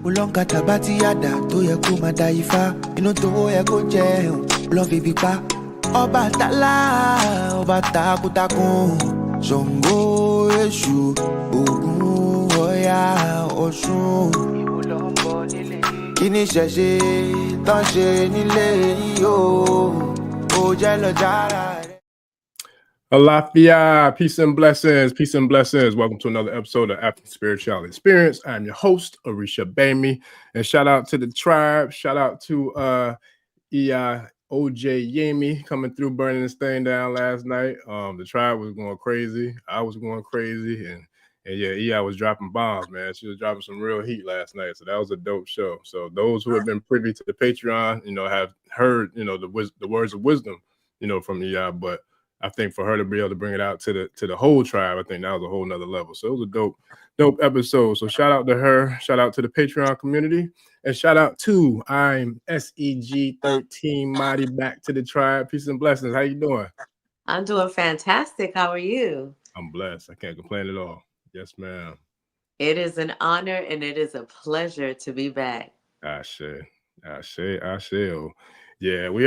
Ulonka tabati yada to ye kuma da ifa. Inu to ye go jẹun, love fi pa. Ọba takuntakun, Ṣàngó Èṣù, Ògún Ọya Ọ̀ṣun. Kí ni ṣẹ̀ṣe tán ṣe nílé yìí o? Ó jẹ́ lọ jára rẹ̀. Alafia, peace and blessings, peace and blessings. Welcome to another episode of African Spiritual Experience. I'm your host, Orisha Bami, and shout out to the tribe. Shout out to OJ Yemi coming through, burning this thing down last night. The tribe was going crazy. I was going crazy, and yeah, was dropping bombs, man. She was dropping some real heat last night, so that was a dope show. So those who have been privy to the Patreon, have heard, the words of wisdom, from but I think for her to be able to bring it out to the whole tribe, I think that was a whole nother level. So it was a dope episode. So shout out to her, shout out to the Patreon community, and shout out to I'm SEG13 Mahri back to the tribe. Peace and blessings. How you doing? I'm doing fantastic. How are you? I'm blessed. I can't complain at all. Yes, ma'am. It is an honor and it is a pleasure to be back. I say. Yeah, we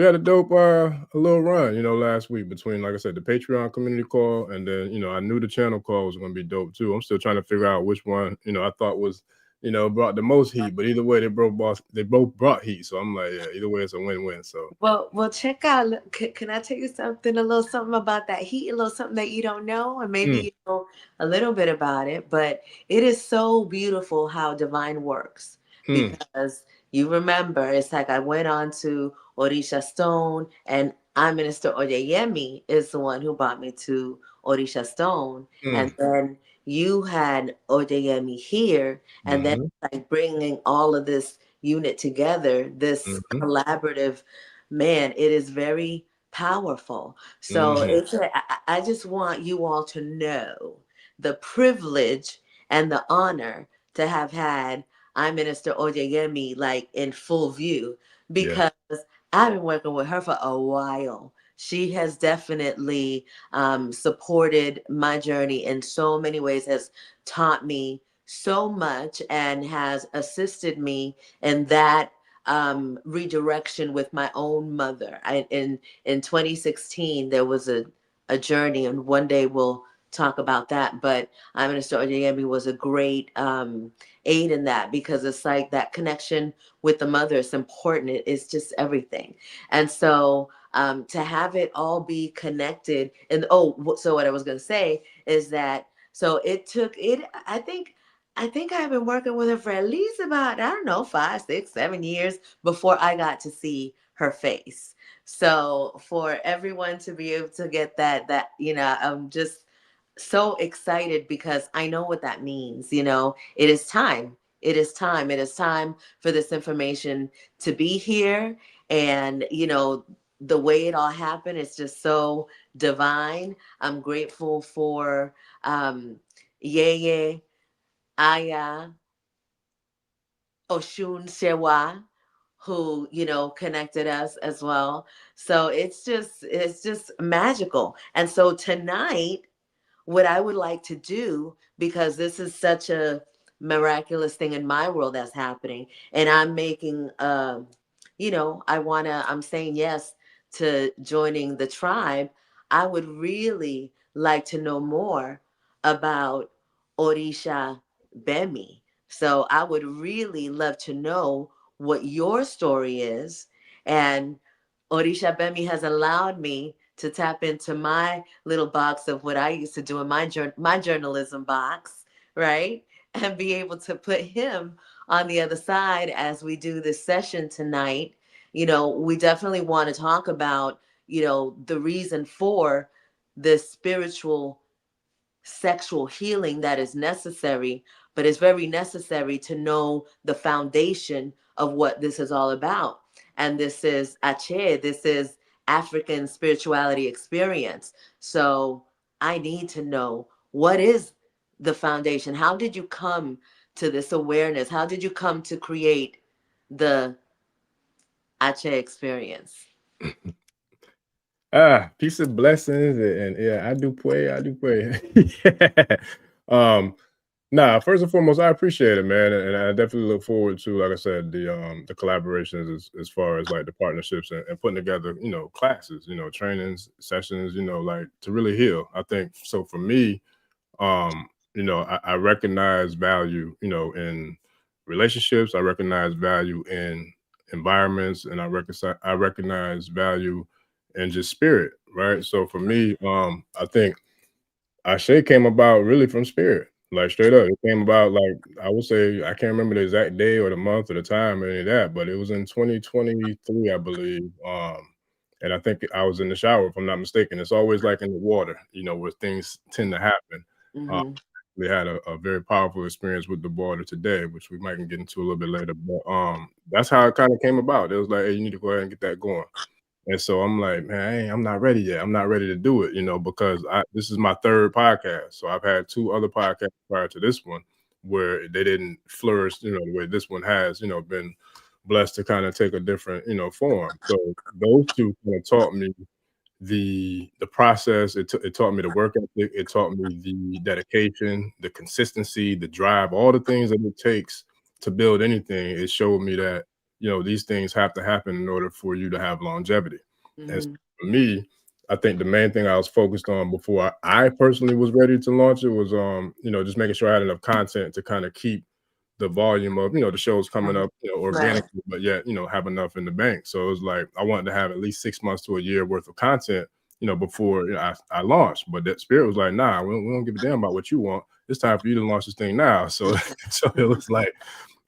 had a dope a little run, last week between, like I said, the Patreon community call, and then, I knew the channel call was going to be dope too. I'm still trying to figure out which one, I thought was, brought the most heat, but either way they both brought heat. So I'm like, yeah, either way it's a win-win. So well, check out. Can I tell you something? A little something about that heat, a little something that you don't know, and maybe you know a little bit about it. But it is so beautiful how divine works, because you remember, it's like I went on to Orisha Stone, and our Minister Oyeyemi is the one who brought me to Orisha Stone, and then you had Oyeyemi here, and then like bringing all of this unit together, this collaborative, man, it is very powerful. So I just want you all to know the privilege and the honor to have had our Minister Oyeyemi like in full view, because I've been working with her for a while. She has definitely supported my journey in so many ways, has taught me so much, and has assisted me in that redirection with my own mother. In 2016, there was a journey, and one day we'll talk about that. But Minister Oyeyemi was a great aid in that, because it's like that connection with the mother is important. It's just everything. And so to have it all be connected, and so what I was going to say is that, so it took it, I think I've been working with her for at least about, 5, 6, 7 years before I got to see her face. So for everyone to be able to get that, I'm just so excited, because I know what that means. It is time. It is time. It is time for this information to be here. And, the way it all happened is just so divine. I'm grateful for Yeye, Aya, Oshun Shewa, who, connected us as well. So it's just magical. And so tonight, what I would like to do, because this is such a miraculous thing in my world that's happening, and I'm making, I'm saying yes to joining the tribe. I would really like to know more about Orisha Bemi. So I would really love to know what your story is. And Orisha Bemi has allowed me to tap into my little box of what I used to do in my journalism box, right? And be able to put him on the other side as we do this session tonight. We definitely want to talk about, the reason for this spiritual sexual healing that is necessary, but it's very necessary to know the foundation of what this is all about. And this is Ache, this is African spirituality experience. So I need to know, what is the foundation? How did you come to this awareness? How did you come to create the Ache experience? Peace and blessings, and yeah, I do pray. Nah, first and foremost, I appreciate it, man, and I definitely look forward to, like I said, the collaborations as far as like the partnerships and putting together, classes, trainings, sessions, like to really heal. I think so for me, I recognize value, in relationships. I recognize value in environments, and I recognize value in just spirit, right? So for me, I think Ashe came about really from spirit, like straight up. It came about like I would say I can't remember the exact day or the month or the time or any of that, but it was in 2023, I believe. And I think I was in the shower, if I'm not mistaken. It's always like in the water, where things tend to happen. Uh, Mm-hmm. we had a very powerful experience with the water today, which we might get into a little bit later. But that's how it kind of came about. It was like, hey, you need to go ahead and get that going. And so I'm like, man, I'm not ready yet. I'm not ready to do it, because this is my third podcast. So I've had two other podcasts prior to this one where they didn't flourish, the way this one has, been blessed to kind of take a different, form. So those two kind of taught me the process. It taught me the work ethic. It taught me the dedication, the consistency, the drive, all the things that it takes to build anything. It showed me that these things have to happen in order for you to have longevity. And so Mm-hmm. for me, I think the main thing I was focused on before I personally was ready to launch it was just making sure I had enough content to kind of keep the volume of the shows coming up Right. organically, but yet have enough in the bank. So it was like I wanted to have at least 6 months to a year worth of content before I launched. But that spirit was like, nah, we don't give a damn about what you want. It's time for you to launch this thing now. So so it was like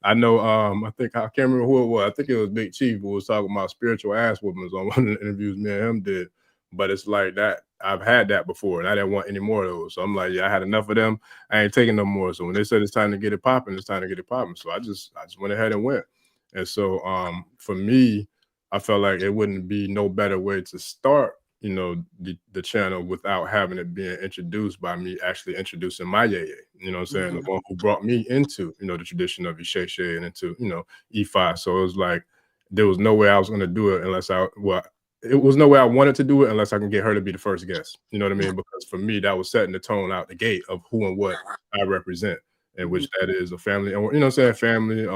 I know I think I can't remember who it was. I think it was Big Chief who was talking about spiritual ass whoopings on one of the interviews me and him did. But it's like that I've had that before and I didn't want any more of those. So I'm like, yeah, I had enough of them. I ain't taking no more. So when they said it's time to get it popping, it's time to get it popping. So I just went ahead and went. And so for me, I felt like it wouldn't be no better way to start, the channel without having it being introduced by me actually introducing my yaya, you know what I'm saying? The Mm-hmm. one who brought me into, the tradition of Ishe and into, E5. So it was like there was no way I was gonna do it unless it was no way I wanted to do it unless I can get her to be the first guest. You know what I mean? Because for me, that was setting the tone out the gate of who and what I represent, and Mm-hmm. which that is a family, and family,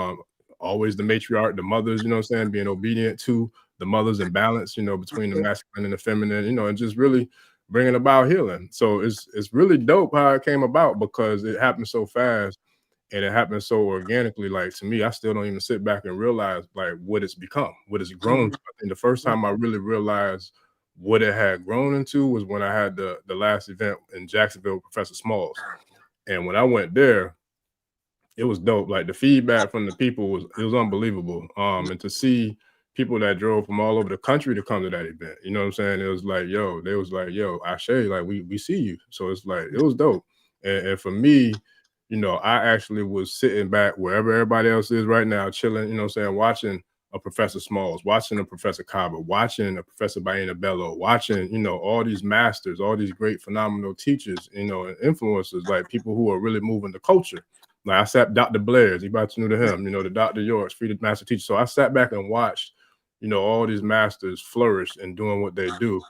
always the matriarch, the mothers, being obedient to the mothers and balance, between the masculine and the feminine, and just really bringing about healing. So it's really dope how it came about because it happened so fast and it happened so organically. Like to me, I still don't even sit back and realize like what it's become, what it's grown Mm-hmm. to. I think the first time I really realized what it had grown into was when I had the last event in Jacksonville with Professor Smalls. And when I went there, it was dope. Like the feedback from the people was unbelievable. And to see people that drove from all over the country to come to that event, you know what I'm saying? It was like, yo, they was like, yo, Ashe, like we see you. So it's like it was dope. And for me, I actually was sitting back wherever everybody else is right now, chilling, watching a Professor Smalls, watching a Professor Kaba, watching a Professor Baena Bello, watching, all these masters, all these great phenomenal teachers, and influencers, like people who are really moving the culture. Like I sat Dr. Blair's, you about to know to him, the Dr. York's, Freedom Master Teacher. So I sat back and watched, all these masters flourish and doing what they do.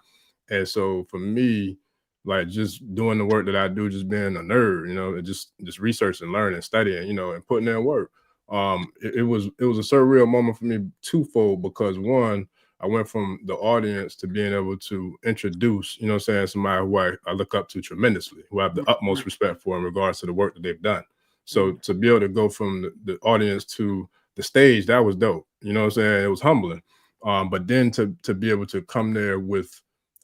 And so for me, like just doing the work that I do, just being a nerd, and just researching, learning, studying, and putting in work. It was a surreal moment for me twofold because one, I went from the audience to being able to introduce, somebody who I look up to tremendously, who I have the utmost respect for in regards to the work that they've done. So to be able to go from the audience to the stage, that was dope. You know what I'm saying? It was humbling. But then to be able to come there with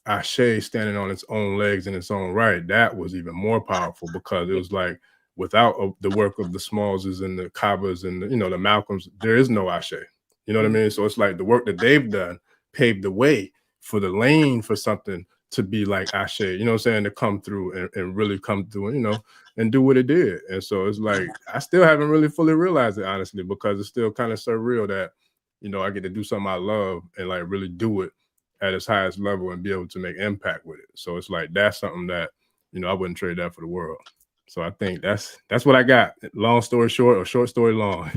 Ashe standing on its own legs in its own right, that was even more powerful because it was like without the work of the Smallses and the Kabas and the Malcolms, there is no Ashe. You know what I mean? So it's like the work that they've done paved the way for the lane for something to be like Ashe, you know what I'm saying, to come through and really come through, and do what it did. And so it's like I still haven't really fully realized it, honestly, because it's still kind of surreal that, I get to do something I love and like really do it at its highest level and be able to make impact with it. So it's like that's something that, I wouldn't trade that for the world. So I think that's what I got. Long story short or short story long.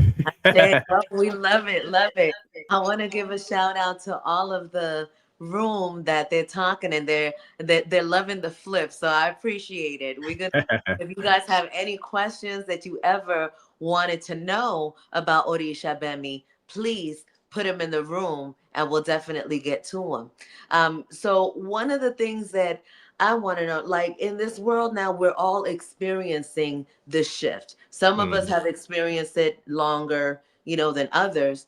Hey, oh, we love it, love it. I want to give a shout out to all of the room that they're talking and they're loving the flip. So I appreciate it. We're gonna, if you guys have any questions that you ever wanted to know about Orisha Bemi, please put them in the room and we'll definitely get to them. So one of the things that I want to know, like in this world now, we're all experiencing this shift. Some of us have experienced it longer, than others.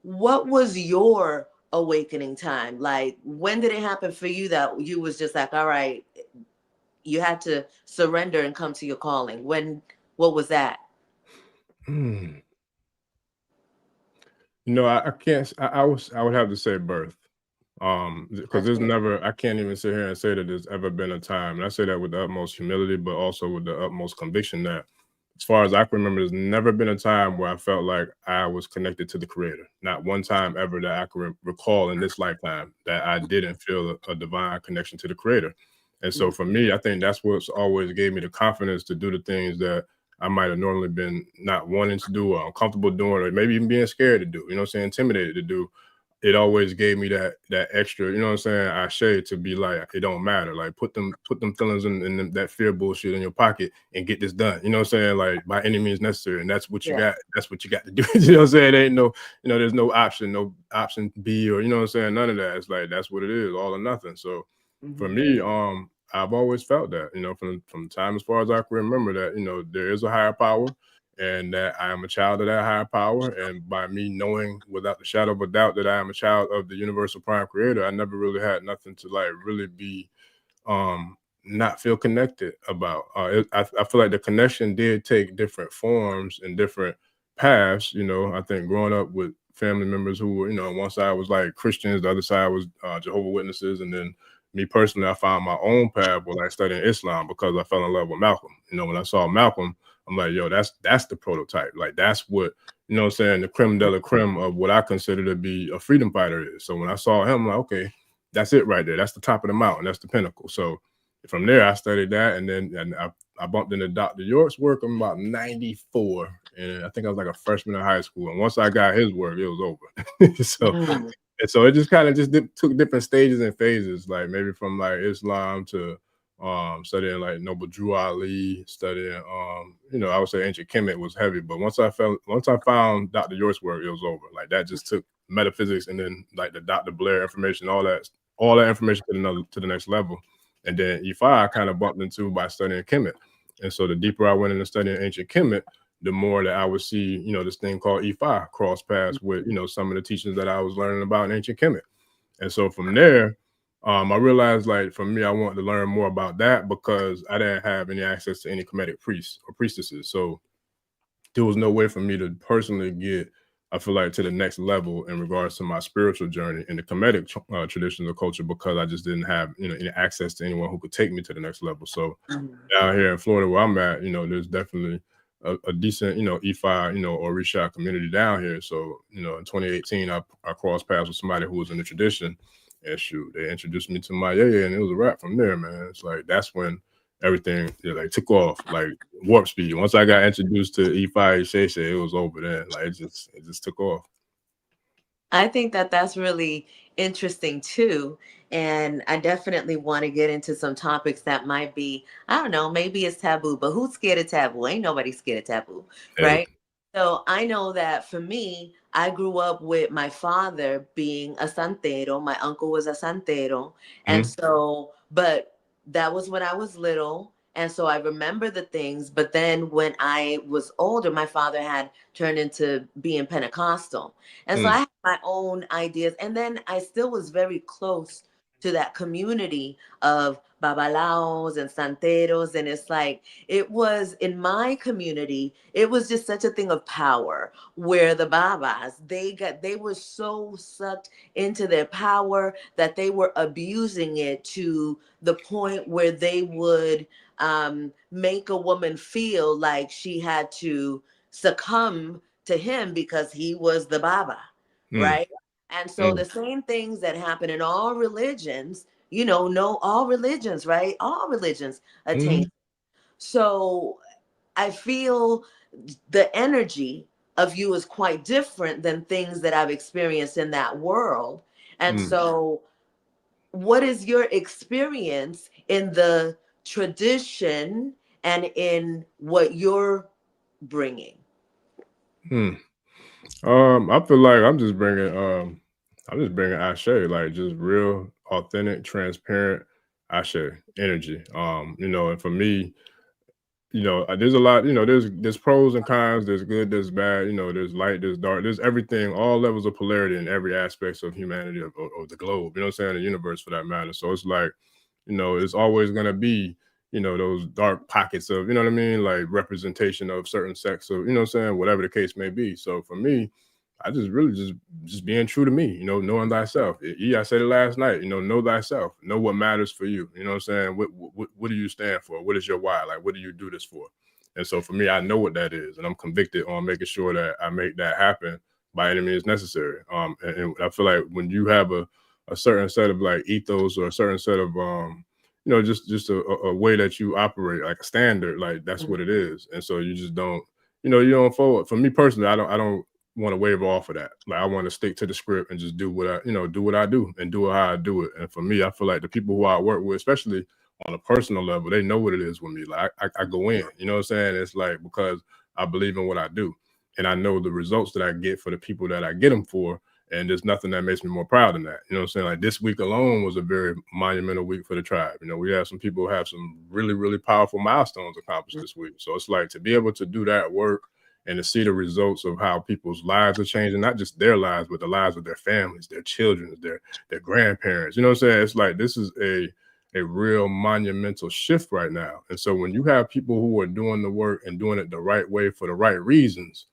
What was your awakening time? Like, when did it happen for you that you was just like, all right, you had to surrender and come to your calling? What was that? Mm. I can't. I would have to say birth. Because there's never, I can't even sit here and say that there's ever been a time, and I say that with the utmost humility, but also with the utmost conviction that, as far as I can remember, there's never been a time where I felt like I was connected to the Creator. Not one time ever that I can recall in this lifetime that I didn't feel a divine connection to the Creator. And so for me, I think that's what's always gave me the confidence to do the things that I might have normally been not wanting to do or uncomfortable doing, or maybe even being scared to do, intimidated to do. It always gave me that extra, I shade to be like, it don't matter. Like put them feelings and that fear bullshit in your pocket and get this done. Like by any means necessary. And that's what you got. That's what you got to do. It ain't no, there's no option B or none of that. It's like that's what it is, all or nothing. So for me, I've always felt that, from time as far as I can remember that, there is a higher power and that I am a child of that higher power. And by me knowing without the shadow of a doubt that I am a child of the universal prime creator, I never really had nothing to like really be not feel connected about. I feel like the connection did take different forms and different paths. I think growing up with family members who were, one side was like Christians, the other side was Jehovah Witnesses, and then me personally, I found my own path when I studied Islam because I fell in love with Malcolm. When I saw Malcolm, I'm like, yo, that's the prototype. Like that's what, the creme de la creme of what I consider to be a freedom fighter is. So when I saw him, I'm like, okay, that's it right there. That's the top of the mountain. That's the pinnacle. So from there, I studied that, and I bumped into Dr. York's work. I'm about 94, and I think I was like a freshman in high school. And once I got his work, it was over. So it just kind of took different stages and phases, like maybe from like Islam to studying like Noble Drew Ali, studying I would say ancient Kemet was heavy, but once I found Dr. York's work, it was over. Like that just took metaphysics and then like the Dr. Blair information, all that information to the next level. And then E5 I kind of bumped into by studying Kemet. And so the deeper I went into studying ancient Kemet, the more that I would see, this thing called E5 cross paths with, some of the teachings that I was learning about in ancient Kemet. And so from there, I realized like for me, I wanted to learn more about that because I didn't have any access to any Kemetic priests or priestesses. So there was no way for me to personally get, I feel like, to the next level in regards to my spiritual journey in the Kemetic traditions of culture because I just didn't have, any access to anyone who could take me to the next level. So down here in Florida where I'm at, there's definitely a decent, E5, or Orisha community down here. So, in 2018, I crossed paths with somebody who was in the tradition, and shoot, they introduced me to my yaya, and it was a wrap from there, man. It's like that's when everything like took off like warp speed. Once I got introduced to E5 Shay, it was over then. Like it just took off. I think that that's really interesting too. And I definitely want to get into some topics that might be, I don't know, maybe it's taboo, but who's scared of taboo? Ain't nobody scared of taboo, Hey. right? So I know that for me, I grew up with my father being a santero. My uncle was a santero. And so, but that was when I was little. And so I remember the things. But then when I was older, my father had turned into being Pentecostal. And so I had my own ideas. And then I still was very close to that community of babalaos and santeros. And it's like, it was in my community, it was just such a thing of power where the babas, they were so sucked into their power that they were abusing it to the point where they would make a woman feel like she had to succumb to him because he was the baba, right? And so the same things that happen in all religions, no, all religions, right? All religions attain. So I feel the energy of you is quite different than things that I've experienced in that world. And so what is your experience in the tradition and in what you're bringing? Hmm. I feel like I'm just bringing Ashe, like just real, authentic, transparent Ashe energy. And for me, there's a lot, there's pros and cons, there's good, there's bad, there's light, there's dark, there's everything, all levels of polarity in every aspects of humanity, of the globe, you know what I'm saying, the universe for that matter. So it's like, it's always gonna be, those dark pockets of, you know what I mean, like representation of certain sects of, you know what I'm saying, whatever the case may be. So for me, I just really just being true to me, knowing thyself. Yeah, I said it last night, know thyself, know what matters for you. You know what I'm saying? What do you stand for? What is your why? Like, what do you do this for? And so for me, I know what that is, and I'm convicted on making sure that I make that happen by any means necessary. And I feel like when you have a certain set of like ethos or a certain set of just a way that you operate, like a standard, like that's what it is. And so you just don't, you don't forward. For me personally, I don't want to waver off of that. Like I want to stick to the script and just do what I do and do it how I do it. And for me, I feel like the people who I work with, especially on a personal level, they know what it is with me. Like I go in, you know what I'm saying? It's like because I believe in what I do and I know the results that I get for the people that I get them for. And there's nothing that makes me more proud than that. You know what I'm saying? Like this week alone was a very monumental week for the tribe. We have some people who have some really, really powerful milestones accomplished this week. So it's like to be able to do that work and to see the results of how people's lives are changing, not just their lives, but the lives of their families, their children, their grandparents. You know what I'm saying? It's like this is a real monumental shift right now. And so when you have people who are doing the work and doing it the right way for the right reasons,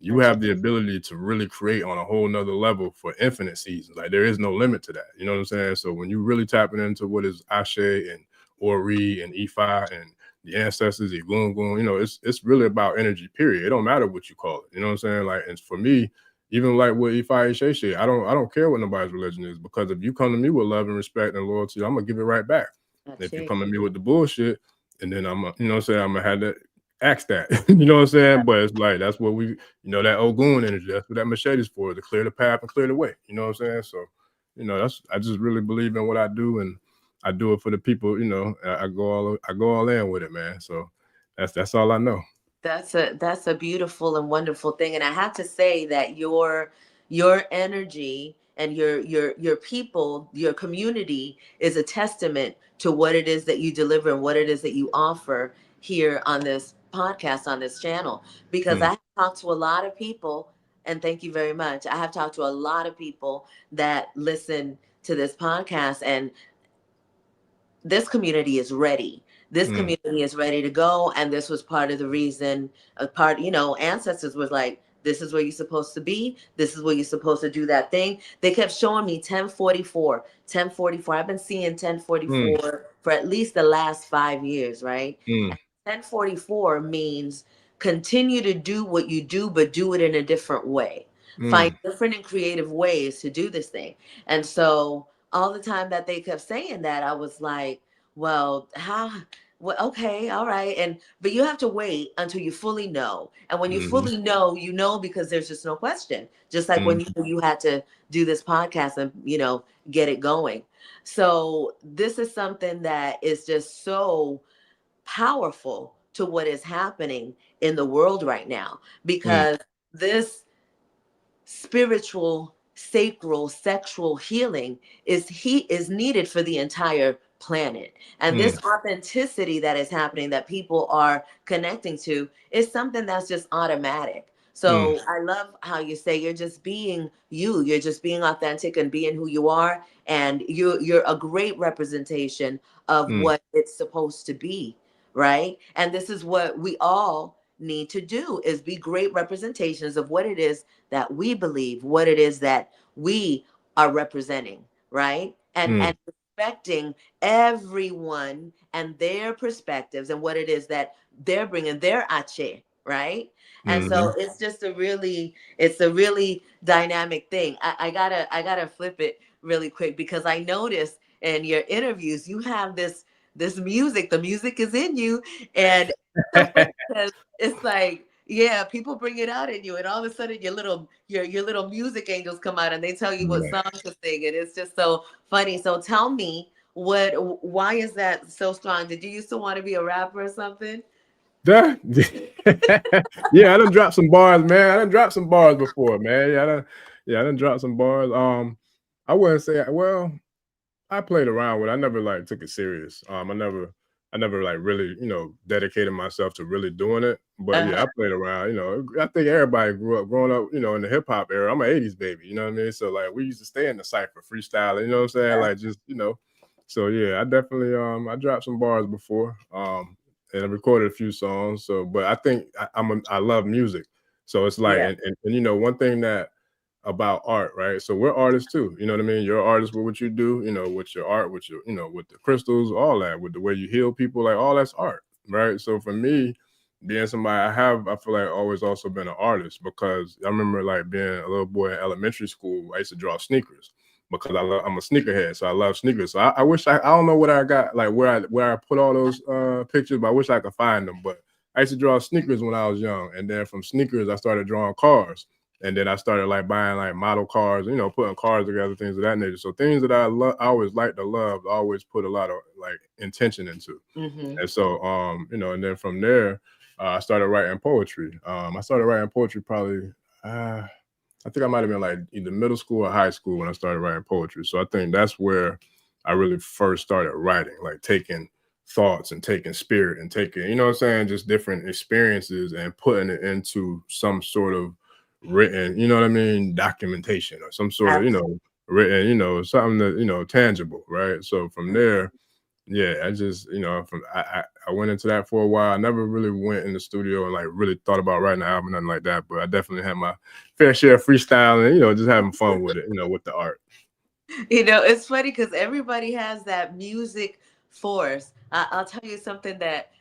you have the ability to really create on a whole nother level for infinite seasons. Like there is no limit to that. You know what I'm saying? So when you really tapping into what is Ashe and Ori and Ifa and the ancestors, Egungun, it's really about energy, period. It don't matter what you call it. You know what I'm saying? Like, and for me, even like with Ifa Ishe, I don't care what nobody's religion is, because if you come to me with love and respect and loyalty, I'm gonna give it right back. If you come to me with the bullshit, and then you know what I'm saying, I'm gonna have to ask that. You know what I'm saying? But it's like that's what that Ogun energy, that's what that machete's for, to clear the path and clear the way. You know what I'm saying? So, I just really believe in what I do, and I do it for the people. I go all in with it, man. So that's all I know. That's a beautiful and wonderful thing. And I have to say that your energy and your people, your community is a testament to what it is that you deliver and what it is that you offer here on this podcast, on this channel. Because I have talked to a lot of people, and thank you very much. I have talked to a lot of people that listen to this podcast, and this community is ready. This community is ready to go. And this was part of the reason, ancestors was like, this is where you're supposed to be. This is where you're supposed to do that thing. They kept showing me 1044, 1044. I've been seeing 1044 for at least the last 5 years, right? Mm, 1044 means continue to do what you do, but do it in a different way. Find mm, different and creative ways to do this thing. And so all the time that they kept saying that, I was like, well, how? Well, okay, all right. But you have to wait until you fully know. And when you mm, fully know, you know, because there's just no question. Just like when mm, you had to do this podcast and, get it going. So this is something that is just so powerful to what is happening in the world right now, mm, because this spiritual, sacral, sexual healing is needed for the entire planet. And mm, this authenticity that is happening, that people are connecting to, is something that's just automatic. mm, So I love how you say you're just being you. You're just being authentic and being who you are, and you're a great representation of mm, what it's supposed to be, right? And this is what we all need to do, is be great representations of what it is that we believe, what it is that we are representing, right? mm, And respecting everyone and their perspectives and what it is that they're bringing their ache, right? And so mm, it's a really dynamic thing. I gotta flip it really quick, because I noticed in your interviews you have this music. The music is in you, and it's so funny because it's like Yeah, people bring it out in you, and all of a sudden your little music angels come out and they tell you what Right. song to sing, and it's just so funny. So tell me, why is that so strong? Did you used to want to be a rapper or something? Yeah, yeah, I done dropped some bars, man. I done dropped some bars before, man. Yeah, I done dropped some bars. I wouldn't say, well, I played around with it. I never like took it serious. I never like really, dedicated myself to really doing it. But yeah, I Uh-huh. played around. I think everybody growing up, in the hip hop era. I'm an '80s baby. You know what I mean? So like, we used to stay in the cipher freestyling. You know what I'm saying? Yeah. Like just. So yeah, I definitely I dropped some bars before. And I recorded a few songs. So, but I think I love music. So it's like, Yeah. and one thing that about art, right? So we're artists too. You know what I mean? You're an artist with what you do, with your art, with your, with the crystals, all that, with the way you heal people, like all that's art, right? So for me, being somebody I feel like always also been an artist because I remember like being a little boy in elementary school, I used to draw sneakers because I'm a sneakerhead. So I love sneakers. So I wish I don't know what I got, like where I put all those pictures, but I wish I could find them. But I used to draw sneakers when I was young. And then from sneakers, I started drawing cars. And then I started like buying like model cars, putting cars together, things of that nature. So things that I always liked to love, I always put a lot of like intention into. Mm-hmm. And so, and then from there, I started writing poetry. I started writing poetry probably, I think I might have been like either middle school or high school when I started writing poetry. So I think that's where I really first started writing, like taking thoughts and taking spirit and taking, what I'm saying, just different experiences and putting it into some sort of written, you know what I mean, documentation or some sort of, Absolutely. written, something that, tangible, right? So from there, yeah, I just, from I went into that for a while. I never really went in the studio and like really thought about writing an album, nothing like that. But I definitely had my fair share of freestyle and just having fun with it, with the art. It's funny because everybody has that music force. I'll tell you something that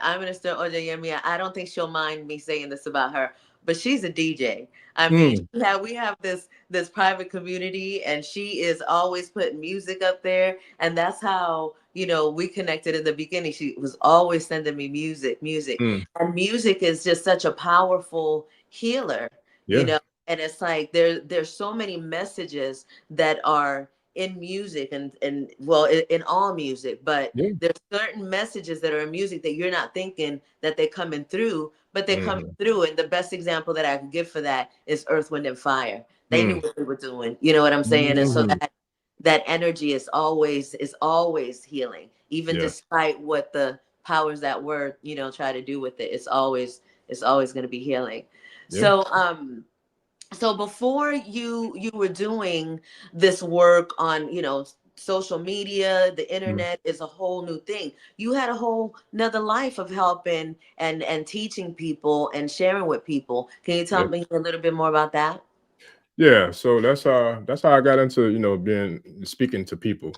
I'm Minister Oja Yemi. I don't think she'll mind me saying this about her, but she's a DJ. I mean, Mm, yeah, we have this private community, and she is always putting music up there, and that's how we connected in the beginning. She was always sending me music, mm, and music is just such a powerful healer. You yeah, know, and it's like there's so many messages that are in music and well in all music, but yeah, there's certain messages that are in music that you're not thinking that they're coming through, but they're coming mm-hmm, through. And the best example that I can give for that is Earth, Wind and Fire. They knew mm, what they were doing, you know what I'm saying? And so hmm, that energy is always healing, even yeah, despite what the powers that were try to do with it. It's always going to be healing. yeah, So before you were doing this work on social media, the mm, internet is a whole new thing. You had a whole another life of helping and teaching people and sharing with people. Can you tell yeah. me a little bit more about that? Yeah, so that's how I got into being speaking to people.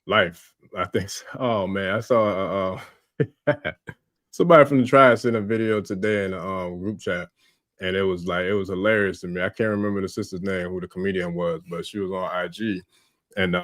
Life. I think. Oh man, I saw somebody from the tribe sent a video today in the group chat, and it was hilarious to me. I can't remember the sister's name, who the comedian was, but she was on IG, and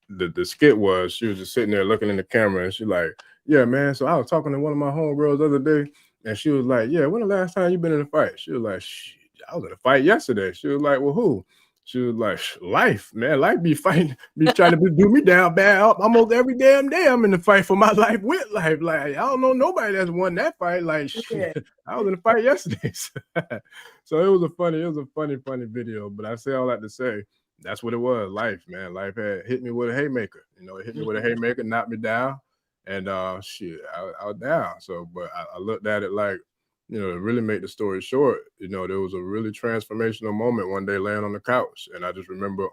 the skit was she was just sitting there looking in the camera, and she like, yeah, man. So I was talking to one of my homegirls the other day, and she was like, yeah, when the last time you been in a fight? She was like, shit, I was in a fight yesterday. She was like, well, who? She was like, life, man. Life be fighting, be trying to do me down bad almost every damn day. I'm in the fight for my life with life. Like, I don't know nobody that's won that fight. Like, shit, Yeah. I was in a fight yesterday. So it was a funny video. But I say all that to say, that's what it was. Life, man. Life had hit me with a haymaker. It hit me with a Mhm. haymaker, knocked me down. And shit, I was down. So, but I looked at it like, to really make the story short, there was a really transformational moment one day laying on the couch. And I just remember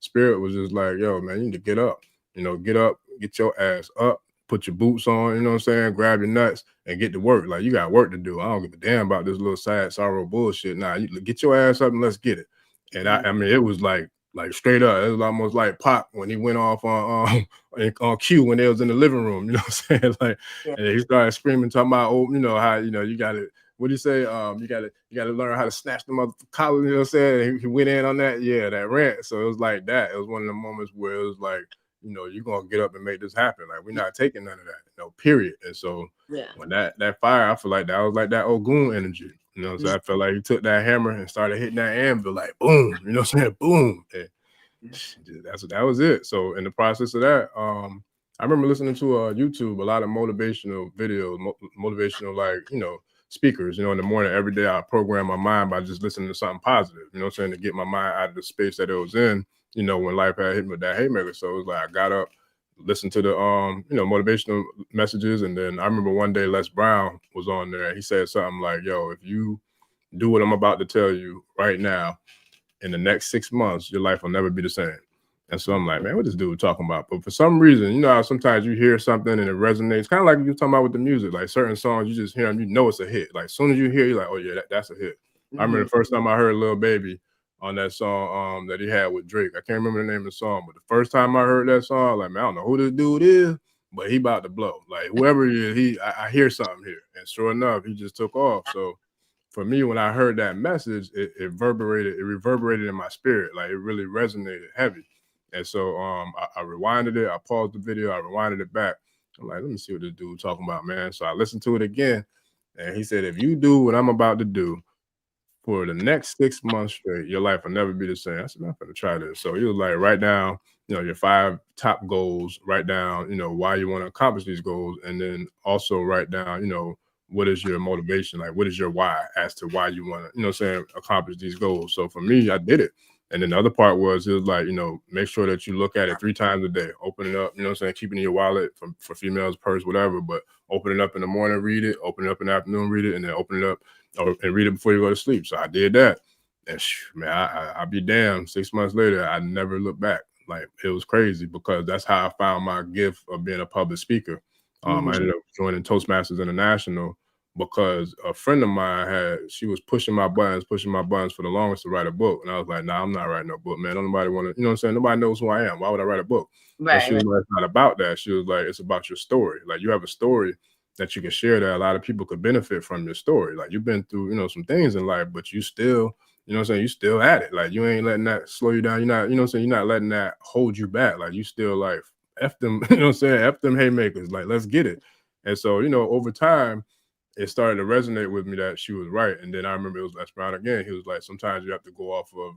Spirit was just like, yo, man, you need to get up. Get up, get your ass up, put your boots on, you know what I'm saying? Grab your nuts and get to work. Like, you got work to do. I don't give a damn about this little sad sorrow bullshit. Nah, you get your ass up and let's get it. And Mhm. I mean, it was like straight up. It was almost like Pop when he went off on cue when they was in the living room, you know what I'm saying? Like, Yeah. and he started screaming, talking about, oh, how, you gotta, what do you say? You gotta learn how to snatch them up collar, you know what I'm saying? He went in on that, yeah, that rant. So it was like that. It was one of the moments where it was like, you know, you're gonna get up and make this happen. Like, we're not taking none of that, you know, period. And so when that fire, I feel like that was like that Ogun energy. You know, so I felt like he took that hammer and started hitting that anvil, like boom, you know what I'm saying? Boom. And that was it. So in the process of that, I remember listening to YouTube, a lot of motivational videos, motivational, like, you know, speakers. You know, in the morning every day, I program my mind by just listening to something positive. You know what I'm saying? To get my mind out of the space that it was in. You know, when life had hit me with that haymaker. So it was like I got up, listened to the you know, motivational messages, and then I remember one day Les Brown was on there. And he said something like, "Yo, if you do what I'm about to tell you right now, in the next 6 months, your life will never be the same." And so I'm like, man, what this dude talking about? But for some reason, you know how sometimes you hear something and it resonates, kind of like you talking about with the music, like certain songs, you just hear them, you know it's a hit. Like as soon as you hear, you're like, oh yeah, that's a hit. I remember the first time I heard Lil Baby on that song that he had with Drake. I can't remember the name of the song, but the first time I heard that song, like, man, I don't know who this dude is, but he about to blow. Like whoever he is, I hear something here. And sure enough, he just took off. So for me, when I heard that message, it reverberated in my spirit. Like it really resonated heavy. And so I rewinded it, I paused the video, I rewinded it back. I'm like, let me see what this dude talking about, man. So I listened to it again, and he said, if you do what I'm about to do for the next 6 months straight, your life will never be the same. I said, I'm going to try this. So he was like, write down, you know, your 5 top goals, write down, you know, why you want to accomplish these goals, and then also write down, you know, what is your motivation? Like, what is your why as to why you want to, you know what I'm saying, accomplish these goals? So for me, I did it. And then the other part was, it was like, you know, make sure that you look at it 3 times a day. Open it up, you know what I'm saying, keep it in your wallet for females, purse, whatever. But open it up in the morning, read it. Open it up in the afternoon, read it. And then open it up and read it before you go to sleep. So I did that. And man, I'll be damned. 6 months later, I never looked back. Like, it was crazy because that's how I found my gift of being a public speaker. I ended up joining Toastmasters International because a friend of mine she was pushing my buttons for the longest to write a book. And I was like, nah, I'm not writing no book, man. Nobody want to, you know what I'm saying? Nobody knows who I am. Why would I write a book? But she was like, it's not about that. She was like, it's about your story. Like, you have a story that you can share that a lot of people could benefit from your story. Like, you've been through, you know, some things in life, but you still, you know what I'm saying, you still at it. Like, you ain't letting that slow you down. You're not, you know what I'm saying, you're not letting that hold you back. Like, you still like, F them, you know what I'm saying, F them haymakers. Like, let's get it. And so, you know, over time, it started to resonate with me that she was right. And then I remember it was Les Brown again. He was like, sometimes you have to go off of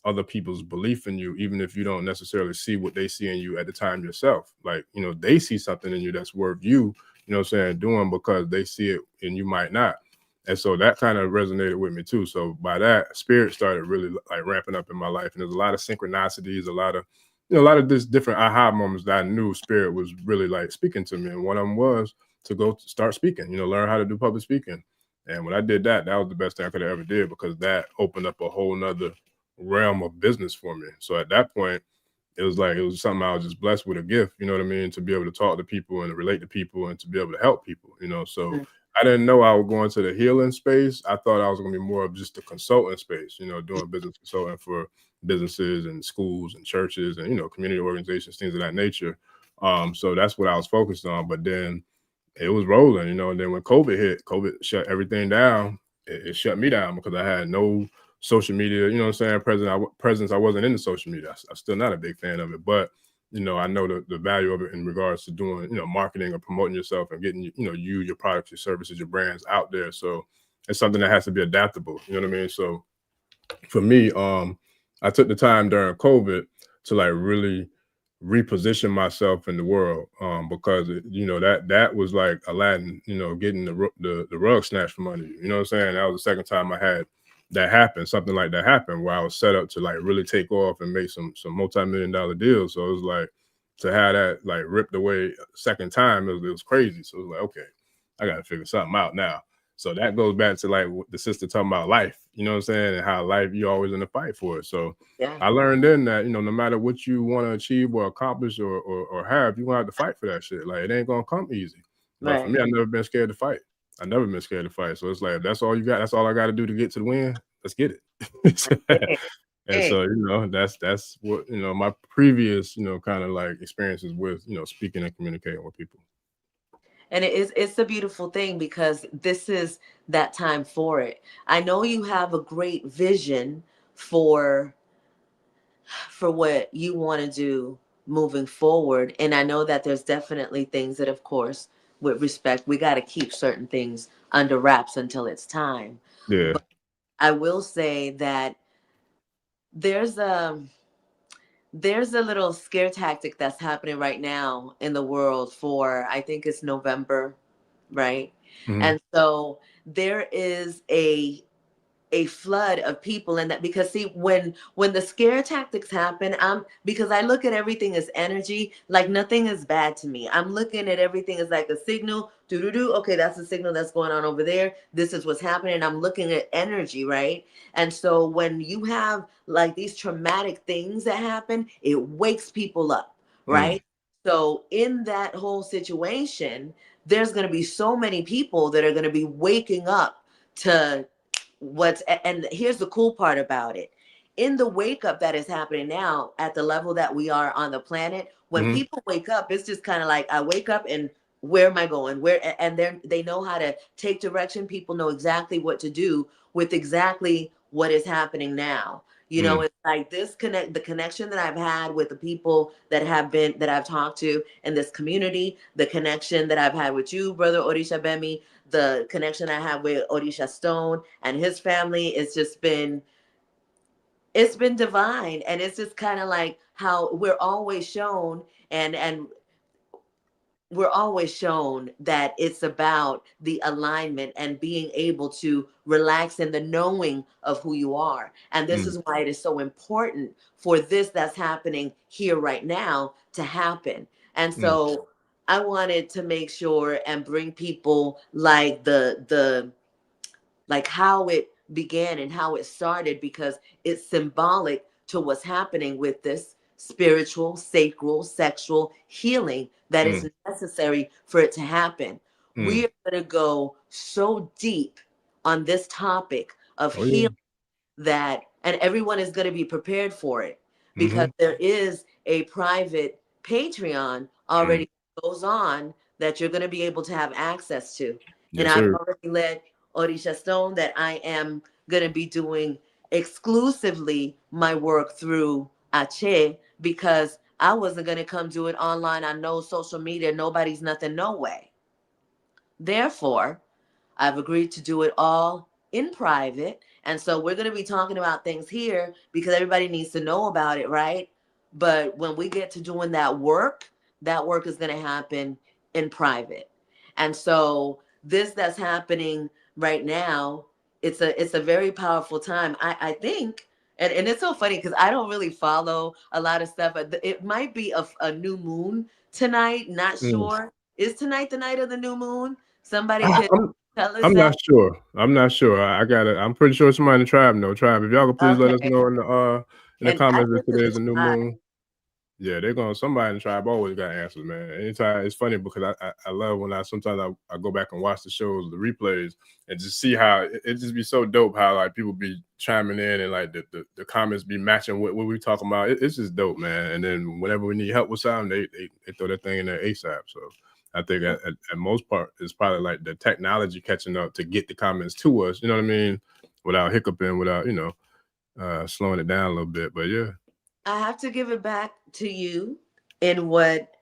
other people's belief in you, even if you don't necessarily see what they see in you at the time yourself. Like, you know, they see something in you that's worth you know what I'm saying, doing because they see it and you might not. And so that kind of resonated with me too. So by that, spirit started really like ramping up in my life. And there's a lot of synchronicities, a lot of, you know, a lot of this different aha moments that I knew spirit was really like speaking to me. And one of them was to go start speaking, you know, learn how to do public speaking. And when I did that, that was the best thing I could have ever did because that opened up a whole nother realm of business for me. So at that point, it was something I was just blessed with, a gift, you know what I mean, to be able to talk to people and to relate to people and to be able to help people, you know. So I didn't know I would go into the healing space. I thought I was going to be more of just the consulting space, you know, doing business consulting for businesses and schools and churches and, you know, community organizations, things of that nature. So that's what I was focused on. But then it was rolling, you know, and then when COVID hit, COVID shut everything down. It shut me down because I had no social media, you know what I'm saying, presence. I wasn't into social media. I'm still not a big fan of it, but you know, I know the value of it in regards to doing, you know, marketing or promoting yourself and getting, you know, your products, your services, your brands out there. So it's something that has to be adaptable. You know what I mean? So for me, I took the time during COVID to like really reposition myself in the world, because you know that was like Aladdin, you know, getting the rug snatched from under you. You know what I'm saying? That was the second time I had that happen, something like that happened, where I was set up to like really take off and make some multi-million-dollar deals. So it was like to have that like ripped away second time, it was crazy. So it was like, okay, I got to figure something out now. So that goes back to like the sister talking about life, you know what I'm saying, and how life, you always in the fight for it. So I learned then that, you know, no matter what you want to achieve or accomplish or have, you're gonna have to fight for that shit. Like, it ain't gonna come easy. But for me, I've never been scared to fight. I've never been scared to fight. So it's like, if that's all you got, that's all I got to do to get to the win. Let's get it. And so, you know, that's what, you know, my previous, you know, kind of like experiences with, you know, speaking and communicating with people. And it's a beautiful thing because this is that time for it. I know you have a great vision for what you want to do moving forward. And I know that there's definitely things that, of course, with respect, we got to keep certain things under wraps until it's time. Yeah. But I will say that there's a there's a little scare tactic that's happening right now in the world for, I think it's November, right? Mm-hmm. And so there is a flood of people in that, because see, when the scare tactics happen, I'm because I look at everything as energy. Like, nothing is bad to me. I'm looking at everything as like a signal. Do do do. Okay, that's a signal that's going on over there. This is what's happening. I'm looking at energy, right? And so when you have like these traumatic things that happen, it wakes people up, Mm. right? So in that whole situation, there's going to be so many people that are going to be waking up to and here's the cool part about it. In the wake up that is happening now at the level that we are on the planet, when Mm-hmm. people wake up, it's just kind of like, I wake up and where am I going? And they know how to take direction. People know exactly what to do with exactly what is happening now. You know, Mm. it's like the connection that I've had with the people that I've talked to in this community, the connection that I've had with you, brother Orisha Bemi, the connection I have with Orisha Stone and his family. It's been divine. And it's just kind of like how we're always shown, and we're always shown that it's about the alignment and being able to relax in the knowing of who you are. And this Mm. is why it is so important for this that's happening here right now to happen. And Mm. so I wanted to make sure and bring people like the like how it began and how it started, because it's symbolic to what's happening with this spiritual, sacral, sexual healing that Mm. is necessary for it to happen. Mm. We are going to go so deep on this topic of Oh yeah. healing that, and everyone is going to be prepared for it, Mm-hmm. because there is a private Patreon Mm. already goes on that you're going to be able to have access to. And Yes, I've sir. already let Orisha Stone that I am going to be doing exclusively my work through Ache, because I wasn't going to come do it online on no social media. Nobody's nothing, no way. Therefore, I've agreed to do it all in private. And so we're going to be talking about things here because everybody needs to know about it, right? But when we get to doing that work is going to happen in private. And so this that's happening right now, it's a very powerful time. I think, and it's so funny because I don't really follow a lot of stuff. But it might be a new moon tonight. Not Mm. sure. Is tonight the night of the new moon? Somebody I, could I'm tell us I'm not that. sure. I'm not sure. I gotta. I'm pretty sure somebody in the tribe know. Tribe, if y'all could please let us Okay. know in the And I comments if get to today the is a new tribe. moon. Yeah, they're gonna. Somebody in the tribe always got answers, man. Anytime, it's funny because I love when I go back and watch the shows, the replays, and just see how it just be so dope how like people be chiming in and like the comments be matching what we talking about. It's just dope, man. And then whenever we need help with something, they throw that thing in there ASAP. So I think at most part it's probably like the technology catching up to get the comments to us. You know what I mean? Without hiccuping, without slowing it down a little bit. But yeah. I have to give it back to you in what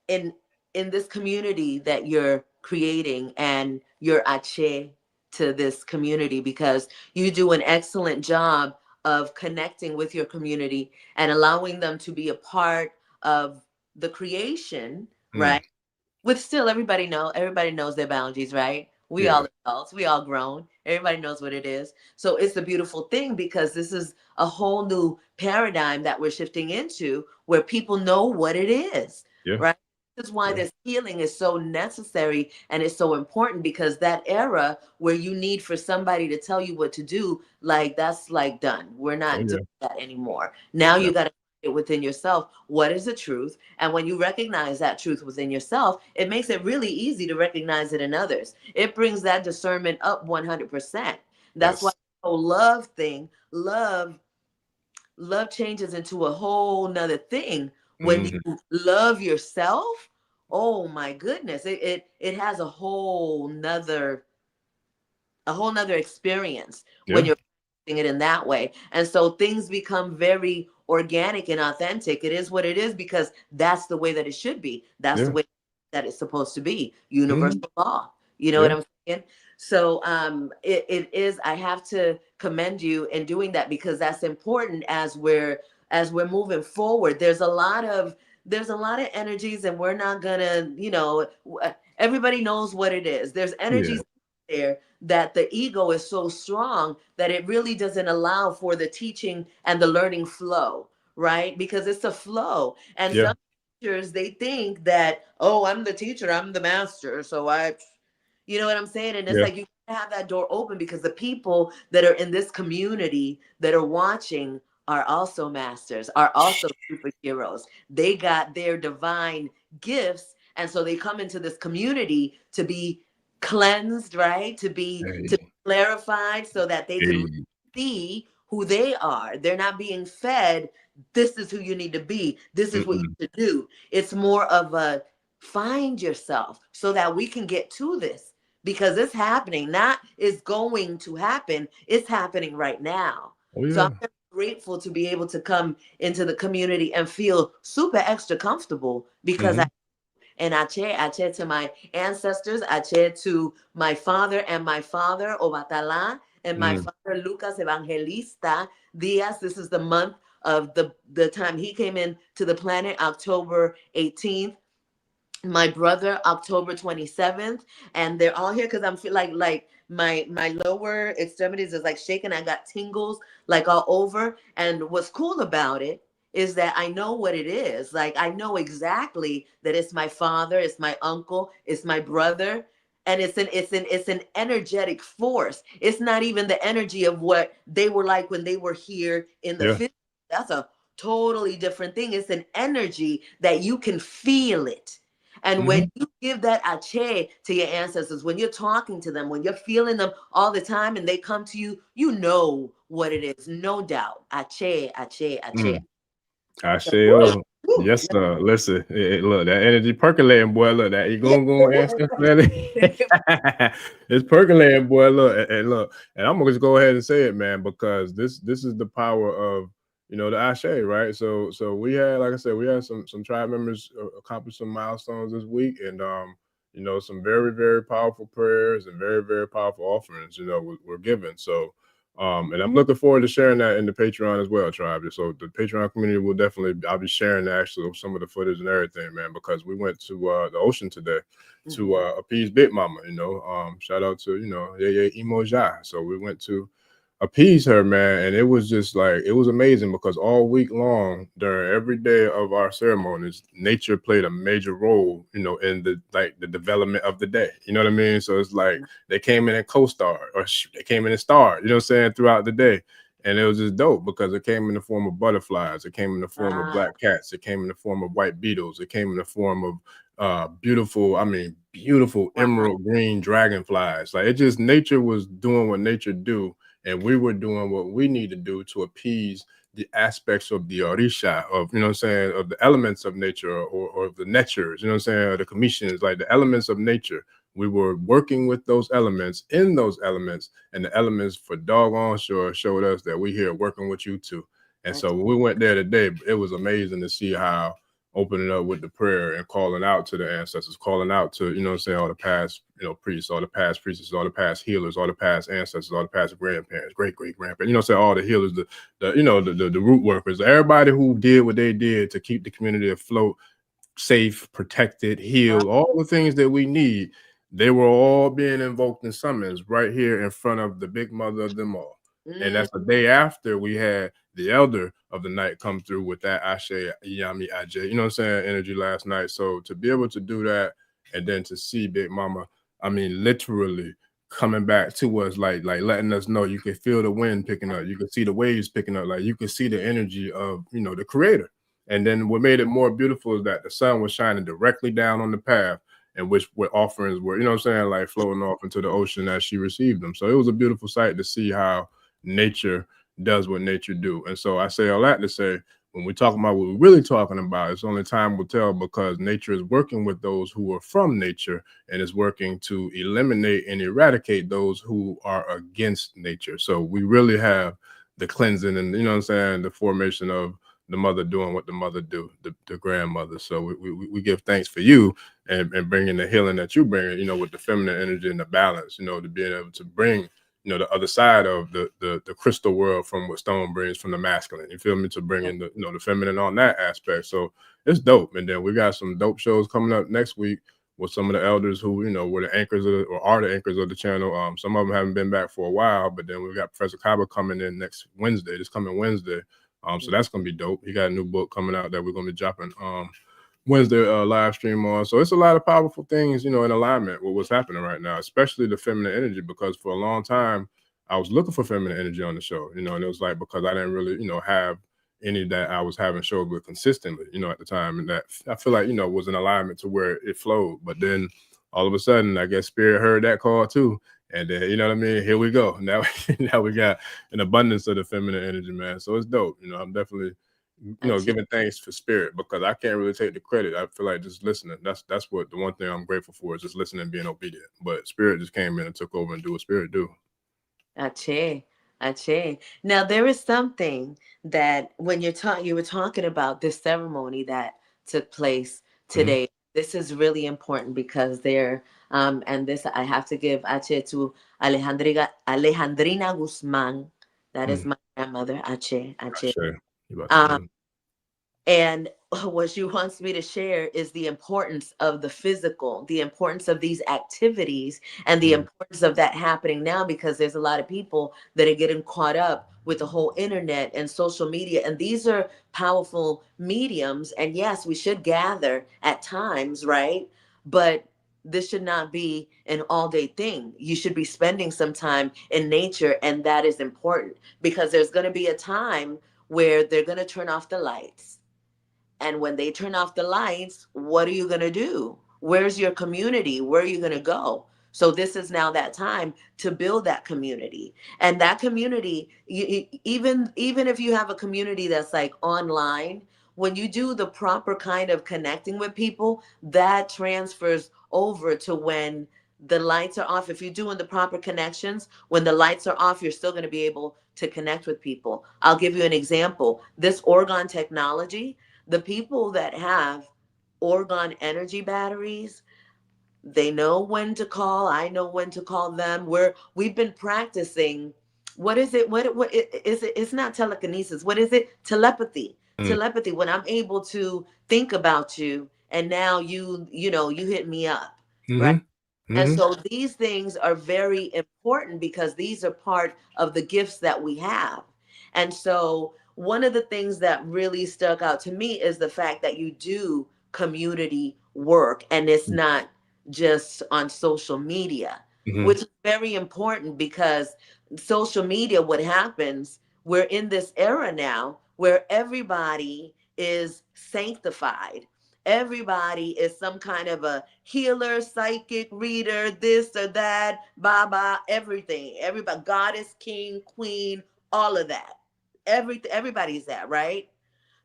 in this community that you're creating and your ache to this community, because you do an excellent job of connecting with your community and allowing them to be a part of the creation, Mm. right? With still, everybody knows their boundaries, right? We Yeah. all adults, we all grown, everybody knows what it is. So it's a beautiful thing, because this is a whole new paradigm that we're shifting into, where people know what it is, Yeah. right? This is why Yeah. this healing is so necessary and it's so important, because that era where you need for somebody to tell you what to do, like, that's like done. We're Oh not doing yeah. that anymore. Now Yeah. you got to it within yourself, what is the truth? And when you recognize that truth within yourself, it makes it really easy to recognize it in others. It brings that discernment up 100%. That's why Yes. the whole love thing, love changes into a whole nother thing when Hmm. you love yourself. Oh my goodness, it has a whole nother experience when Yeah. you're doing it in that way. And so things become very organic and authentic. It is what it is because that's the way that it should be. That's the way that it's supposed to be. Universal law. You know what I'm saying? So it is, I have to commend you in doing that because that's important as we're moving forward. There's a lot of energies, and we're not gonna, everybody knows what it is. There's energies there that the ego is so strong that it really doesn't allow for the teaching and the learning flow, right? Because it's a flow. And some teachers, they think that, oh, I'm the teacher, I'm the master, so you know what I'm saying? And it's like you have that door open because the people that are in this community that are watching are also masters, are also superheroes. They got their divine gifts. And so they come into this community to be cleansed, right? To be clarified so that they can see who they are. They're not being fed, this is who you need to be. This is what you need to do. It's more of a find yourself so that we can get to this because it's happening. Not is going to happen. It's happening right now. So I'm grateful to be able to come into the community and feel super extra comfortable because I chair to my ancestors. I chair to my father, Obatala, and my father, Lucas Evangelista Diaz. This is the month of the time he came in to the planet, October 18th. My brother, October 27th, and they're all here because I'm feel like my lower extremities is like shaking. I got tingles like all over. And what's cool about it is that I know what it is. Like I know exactly that it's my father, it's my uncle, it's my brother, and it's an energetic force. It's not even the energy of what they were like when they were here in the 50s. That's a totally different thing. It's an energy that you can feel it. And when you give that ache to your ancestors, when you're talking to them, when you're feeling them all the time and they come to you, you know what it is. No doubt. Ache. I say, yes, sir. Listen, look, that energy percolating, boy. Look, that you gonna answer that. It's percolating, boy. Look, and I'm gonna just go ahead and say it, man, because this is the power of the Ashe, right? So we had, like I said, we had some tribe members accomplish some milestones this week, and some very, very powerful prayers and very, very powerful offerings, were given. So. And I'm looking forward to sharing that in the Patreon as well, tribe. So the Patreon community will definitely, I'll be sharing actually some of the footage and everything, man, because we went to the ocean today to appease Big Mama, shout out to, Emoja. So we went to appease her, man, and it was just like, it was amazing because all week long during every day of our ceremonies, nature played a major role, in the development of the day. You know what I mean? So it's like they came in and co-starred, or they came in and starred, throughout the day. And it was just dope because it came in the form of butterflies, it came in the form of black cats, it came in the form of white beetles, it came in the form of beautiful emerald green dragonflies. Like, it just, nature was doing what nature do. And we were doing what we need to do to appease the aspects of the orisha, of, of the elements of nature, or the natures, or the commissions, like the elements of nature. We were working with those elements, and the elements for doggone sure showed us that we here working with you too. And so when we went there today, it was amazing to see how opening up with the prayer and calling out to the ancestors, calling out to, all the past, priests, all the past priestesses, all the past healers, all the past ancestors, all the past grandparents, great-great-grandparents, all the healers, the root workers, everybody who did what they did to keep the community afloat, safe, protected, healed, all the things that we need. They were all being invoked in summons right here in front of the big mother of them all. And that's the day after we had the elder of the night come through with that Ashe Yami Aj, energy last night. So to be able to do that, and then to see Big Mama, literally coming back to us, like letting us know, you can feel the wind picking up, you can see the waves picking up, like you can see the energy of, the creator. And then what made it more beautiful is that the sun was shining directly down on the path in which what offerings were, like floating off into the ocean as she received them. So it was a beautiful sight to see how nature does what nature do. And so I say all that to say, when we talk about what we're really talking about, it's only time will tell, because nature is working with those who are from nature, and is working to eliminate and eradicate those who are against nature. So we really have the cleansing and, the formation of the mother doing what the mother do, the grandmother. So we give thanks for you and bringing the healing that you bring, you know, with the feminine energy and the balance, you know, to being able to bring, you know, the other side of the crystal world from what stone brings from the masculine. You feel me? To bring in the, you know, the feminine on that aspect. So it's dope. And then we got some dope shows coming up next week with some of the elders who, you know, were the anchors of or are the anchors of the channel. Some of them haven't been back for a while, but then we got Professor Kaba coming in this coming Wednesday. So that's gonna be dope. He got a new book coming out that we're gonna be dropping Wednesday live stream on. So it's a lot of powerful things, you know, in alignment with what's happening right now, especially the feminine energy, because for a long time I was looking for feminine energy on the show, you know, and it was like because I didn't really, you know, have any that I was having shows with consistently, you know, at the time. And that I feel like, you know, was in alignment to where it flowed. But then all of a sudden, I guess Spirit heard that call too. And then, you know what I mean? Here we go. Now, now we got an abundance of the feminine energy, man. So it's dope. You know, I'm definitely, you know, giving thanks for Spirit because I can't really take the credit. I feel like just listening. That's what the one thing I'm grateful for is just listening and being obedient. But Spirit just came in and took over and do what Spirit do. Ache, ache. Now there is something that when you were talking about this ceremony that took place today. This is really important because and this I have to give ache to Alejandrina Guzman. That is my grandmother. Ache, ache. Sure. You about to Um, do. and what she wants me to share is the importance of the physical, the importance of these activities, and the importance of that happening now because there's a lot of people that are getting caught up with the whole internet and social media. And these are powerful mediums. And yes, we should gather at times, right? But this should not be an all day thing. You should be spending some time in nature. And that is important because there's going to be a time where they're going to turn off the lights, and when they turn off the lights, what are you going to do? Where's your community? Where are you going to go? So this is now that time to build that community. And that community, even if you have a community that's like online, when you do the proper kind of connecting with people, that transfers over to when the lights are off. If you're doing the proper connections, when the lights are off, you're still going to be able to connect with people. I'll give you an example. This orgone technology, the people that have orgone energy batteries, they know when to call. I know when to call them. We've been practicing. What is it? What is it? It's not telekinesis. What is it? Telepathy. Telepathy. When I'm able to think about you, and now you hit me up, right? And so these things are very important because these are part of the gifts that we have. And so one of the things that really stuck out to me is the fact that you do community work and it's not just on social media, which is very important because social media, what happens, we're in this era now where everybody is sanctified. Everybody is some kind of a healer, psychic, reader, this or that, Baba, everything. Everybody, goddess, king, queen, all of that. Everybody's that, right?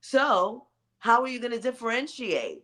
So, how are you going to differentiate?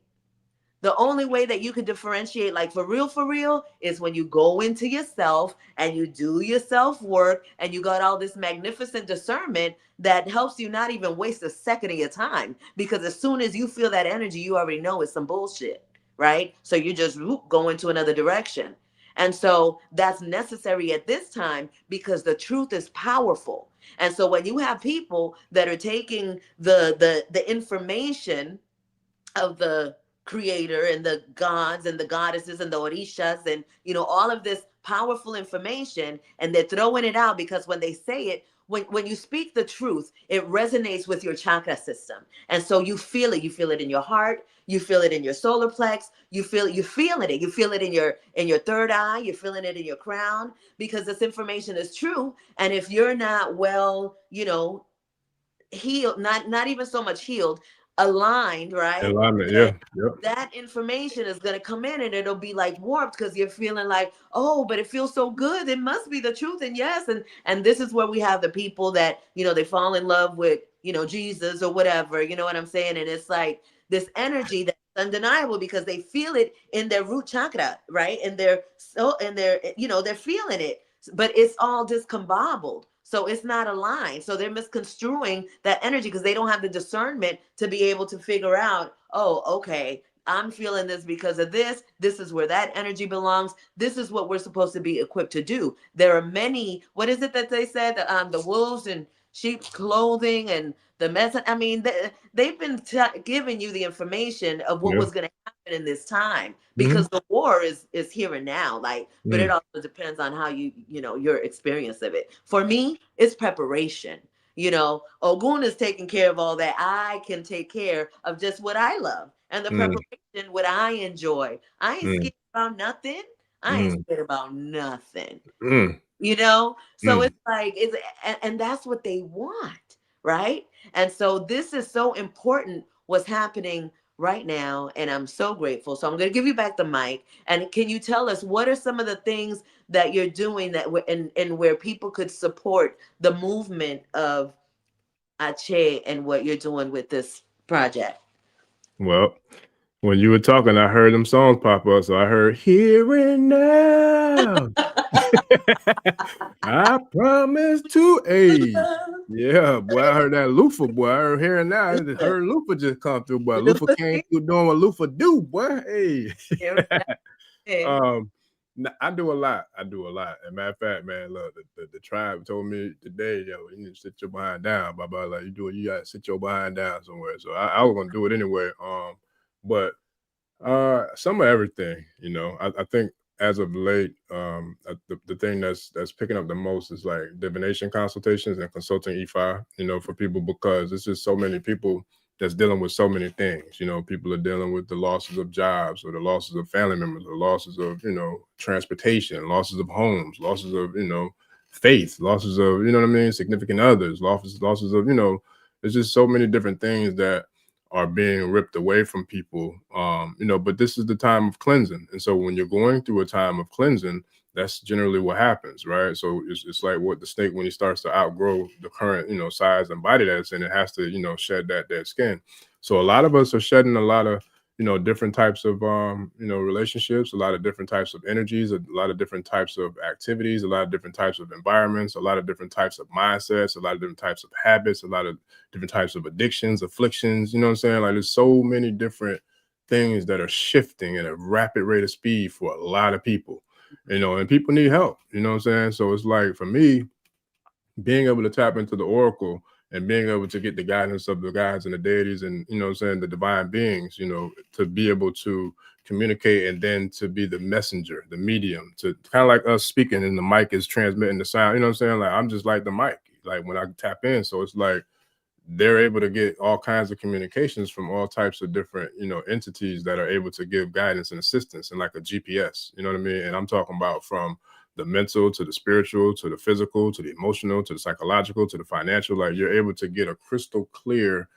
The only way that you can differentiate, like for real, is when you go into yourself and you do your self work and you got all this magnificent discernment that helps you not even waste a second of your time. Because as soon as you feel that energy, you already know it's some bullshit, right? So you just go into another direction. And so that's necessary at this time because the truth is powerful. And so when you have people that are taking the information of the creator and the gods and the goddesses and the orishas and all of this powerful information, and they're throwing it out because when they say it, when you speak the truth, it resonates with your chakra system, and so you feel it in your heart, you feel it in your solar plex, you feel it in your third eye, you're feeling it in your crown, because this information is true. And if you're not well, healed, not even so much healed, aligned, right? Alignment, Then yeah. Yep. that information is going to come in and it'll be like warped because you're feeling like, oh, but it feels so good, it must be the truth. And yes, and this is where we have the people that they fall in love with Jesus or whatever, you know what I'm saying? And it's like this energy that's undeniable because they feel it in their root chakra, right? And they're they're feeling it, but it's all discombobbled. So it's not aligned. So they're misconstruing that energy because they don't have the discernment to be able to figure out, oh, okay, I'm feeling this because of this. This is where that energy belongs. This is what we're supposed to be equipped to do. There are many, what is it that they said? The wolves in sheep's clothing and the mess. I mean, they've been giving you the information of what was going to happen in this time because the war is here and now. Like, but it also depends on how your experience of it. For me, it's preparation. Ogun is taking care of all that. I can take care of just what I love and the preparation, what I enjoy. I ain't scared about nothing. I ain't scared about nothing. So it's like, and that's what they want, right? And so this is so important what's happening right now, and I'm so grateful. So I'm going to give you back the mic, and can you tell us what are some of the things that you're doing that and where people could support the movement of Ache and what you're doing with this project? Well, when you were talking, I heard them songs pop up. So I heard Here and Now. I promise to aid. Yeah, boy, I heard that Lufa, boy. I heard Here and Now. I heard Lufa just come through, boy. Lufa came through doing what Lufa do, boy. Hey. I do a lot. As a matter of fact, man, look, the tribe told me today, yo, you need to sit your behind down, blah. Like you gotta sit your behind down somewhere. So I was gonna do it anyway. But some of everything, I think as of late, the thing that's picking up the most is like divination consultations and consulting EFI, for people, because it's just so many people that's dealing with so many things. People are dealing with the losses of jobs or the losses of family members, or losses of, transportation, losses of homes, losses of, faith, losses of, significant others, losses of, there's just so many different things that are being ripped away from people, but this is the time of cleansing. And so when you're going through a time of cleansing, that's generally what happens, right? So it's like what the snake, when he starts to outgrow the current, size and body that it's in, it has to, shed that dead skin. So a lot of us are shedding a lot of, different types of, relationships, a lot of different types of energies, a lot of different types of activities, a lot of different types of environments, a lot of different types of mindsets, a lot of different types of habits, a lot of different types of addictions, afflictions, you know what I'm saying? Like there's so many different things that are shifting at a rapid rate of speed for a lot of people, and people need help, you know what I'm saying? So it's like, for me, being able to tap into the oracle and being able to get the guidance of the guides and the deities and, the divine beings, to be able to communicate, and then to be the messenger, the medium, to kind of like us speaking and the mic is transmitting the sound, you know what I'm saying? Like I'm just like the mic, like when I tap in. So it's like they're able to get all kinds of communications from all types of different, entities that are able to give guidance and assistance, and like a GPS, you know what I mean? And I'm talking about from the mental to the spiritual to the physical to the emotional to the psychological to the financial. Like you're able to get a crystal clear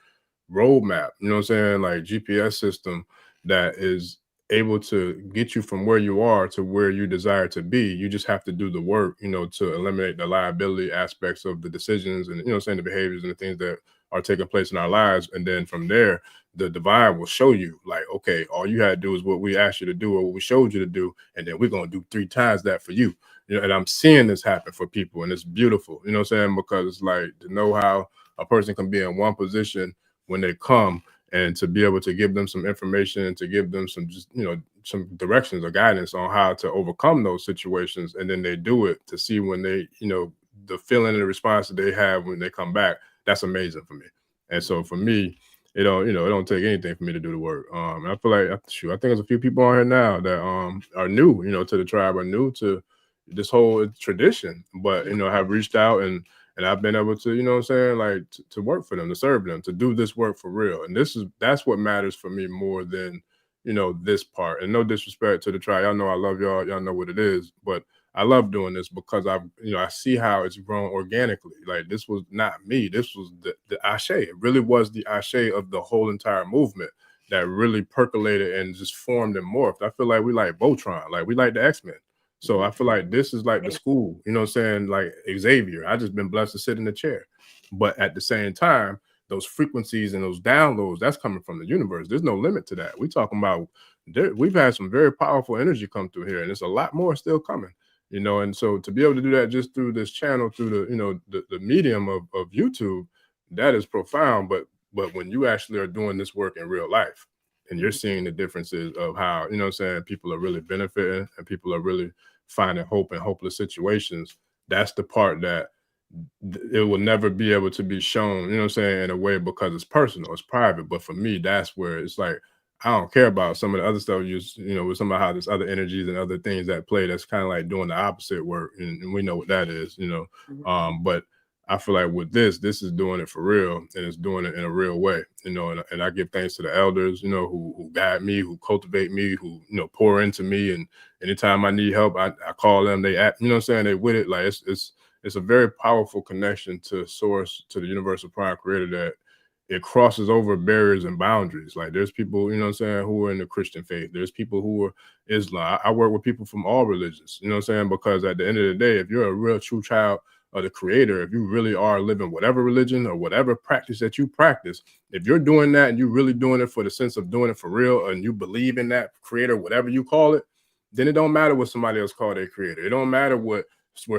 roadmap, you know what I'm saying? Like GPS system that is able to get you from where you are to where you desire to be. You just have to do the work, to eliminate the liability aspects of the decisions and, the behaviors and the things that are taking place in our lives. And then from there, the divine will show you, like, okay, all you had to do is what we asked you to do or what we showed you to do, and then we're going to do 3 times that for you. And I'm seeing this happen for people, and it's beautiful, you know what I'm saying? Because it's like, to know how a person can be in one position when they come, and to be able to give them some information and to give them some, just, some directions or guidance on how to overcome those situations. And then they do it, to see when they, the feeling and the response that they have when they come back. That's amazing for me. And so for me, it don't take anything for me to do the work. And I feel like, I think there's a few people on here now that are new, to the tribe, are new to this whole tradition, but have reached out, and I've been able to, what I'm saying, like to work for them, to serve them, to do this work for real. And that's what matters for me more than, this part. And no disrespect to the tribe. Y'all know I love y'all. Y'all know what it is. But I love doing this because I see how it's grown organically. Like this was not me. This was the Ashe. It really was the Ashe of the whole entire movement that really percolated and just formed and morphed. I feel like we like Voltron, like we like the X-Men. So I feel like this is like the school, you know what I'm saying? Like Xavier, I just been blessed to sit in the chair. But at the same time, those frequencies and those downloads, that's coming from the universe. There's no limit to that. We talking about, we've had some very powerful energy come through here, and there's a lot more still coming. you know. And so to be able to do that just through this channel, through the, you know, the medium of YouTube, that is profound. But when you actually are doing this work in real life and you're seeing the differences of how, you know what I'm saying, people are really benefiting and people are really finding hope in hopeless situations, that's the part that it will never be able to be shown, you know what I'm saying, in a way, because it's personal, it's private. But for me, that's where it's like, I don't care about some of the other stuff you know, with some of how there's other energies and other things that play that's kind of like doing the opposite work. And we know what that is, you know. But I feel like with this is doing it for real, and it's doing it in a real way, you know. And I give thanks to the elders, you know, who guide me, who cultivate me, who, you know, pour into me. And anytime I need help, I call them. They act, you know what I'm saying, they with it. Like it's a very powerful connection to source, to the universal prime creator, that it crosses over barriers and boundaries. Like there's people, you know what I'm saying, who are in the Christian faith. There's people who are Islam. I work with people from all religions, you know what I'm saying? Because at the end of the day, if you're a real true child of the creator, if you really are living whatever religion or whatever practice that you practice, if you're doing that and you're really doing it for the sense of doing it for real, and you believe in that creator, whatever you call it, then it don't matter what somebody else called their creator. It don't matter where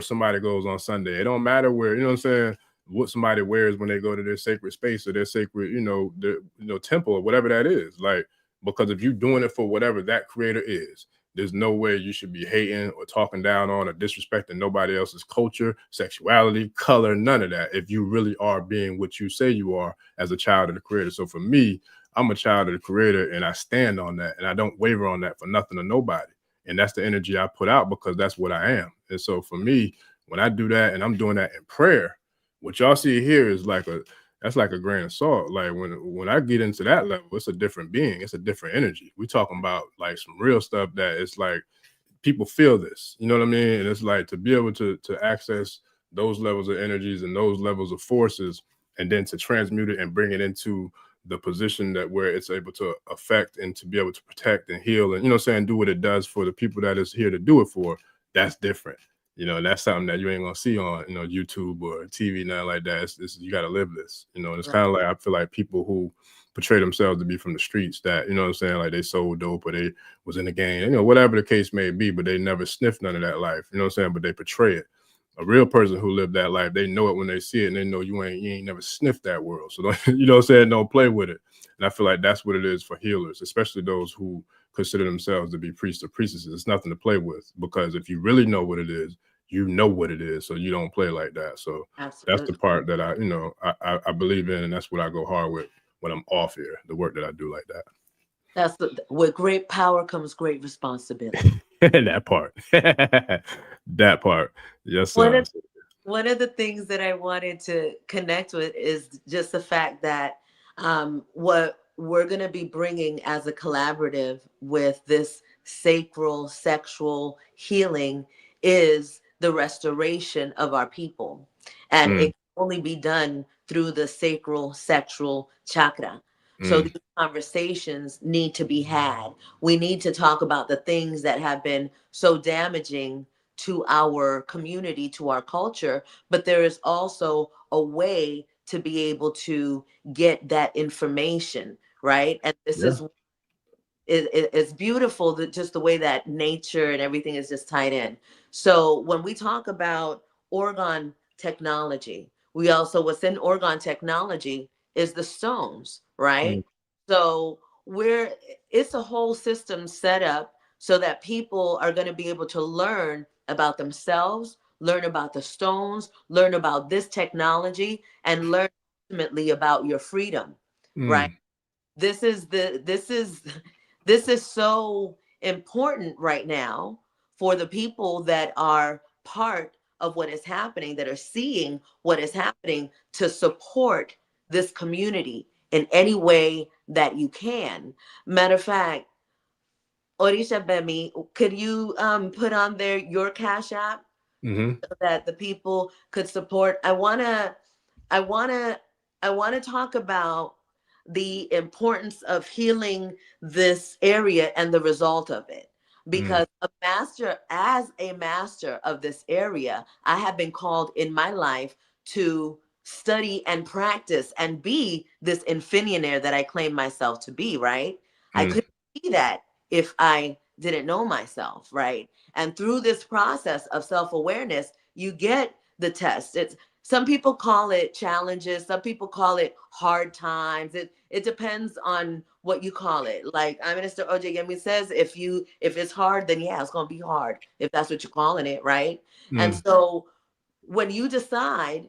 somebody goes on Sunday. It don't matter where, you know what I'm saying, what somebody wears when they go to their sacred space or their sacred, you know, temple or whatever that is. Like, because if you're doing it for whatever that creator is, there's no way you should be hating or talking down on or disrespecting nobody else's culture, sexuality, color, none of that, if you really are being what you say you are as a child of the creator. So for me, I'm a child of the creator, and I stand on that, and I don't waver on that for nothing or nobody. And that's the energy I put out, because that's what I am. And so for me, when I do that, and I'm doing that in prayer, what y'all see here is that's like a grain of salt. Like when I get into that level, it's a different being. It's a different energy. We talking about like some real stuff that it's like people feel this, you know what I mean? And it's like to be able to access those levels of energies and those levels of forces, and then to transmute it and bring it into the position that where it's able to affect and to be able to protect and heal and, you know what I'm saying, do what it does for the people that it's here to do it for. That's different. You know, and that's something that you ain't gonna see on, you know, YouTube or TV, nothing like that. It's you gotta live this, you know. And it's kind of like, I feel like people who portray themselves to be from the streets, that, you know what I'm saying, like they sold dope or they was in the gang, you know, whatever the case may be, but they never sniffed none of that life, you know what I'm saying, but they portray it. A real person who lived that life, they know it when they see it, and they know you ain't never sniffed that world. So don't, you know what I'm saying, don't play with it. And I feel like that's what it is for healers, especially those who consider themselves to be priests or priestesses. It's nothing to play with, because if you really know what it is, you know what it is, so you don't play like that. So That's the part that I believe in, and that's what I go hard with when I'm off here, the work that I do like that. That's with great power comes great responsibility. That part. That part. Yes, sir. One of the things that I wanted to connect with is just the fact that what we're going to be bringing as a collaborative with this sacral sexual healing is the restoration of our people. And it can only be done through the sacral sexual chakra. So these conversations need to be had. We need to talk about the things that have been so damaging to our community, to our culture, but there is also a way to be able to get that information, right? And this is it's beautiful, that just the way that nature and everything is just tied in. So when we talk about organ technology, we also, what's in organ technology is the stones, right? So it's a whole system set up so that people are going to be able to learn about themselves, learn about the stones, learn about this technology, and learn ultimately about your freedom, right? This is so important right now for the people that are part of what is happening, that are seeing what is happening, to support this community in any way that you can. Matter of fact, Orisha Bemi, could you put on there your Cash App so that the people could support? I wanna talk about the importance of healing this area and the result of it. Because as a master of this area, I have been called in my life to study and practice and be this infinionaire that I claim myself to be, right? I couldn't be that if I didn't know myself, right? And through this process of self-awareness, you get the test. It's some people call it challenges, some people call it hard times. It depends on what you call it. Like Minister OJ Yemi says, if it's hard, then yeah, it's gonna be hard, if that's what you're calling it, right? And so when you decide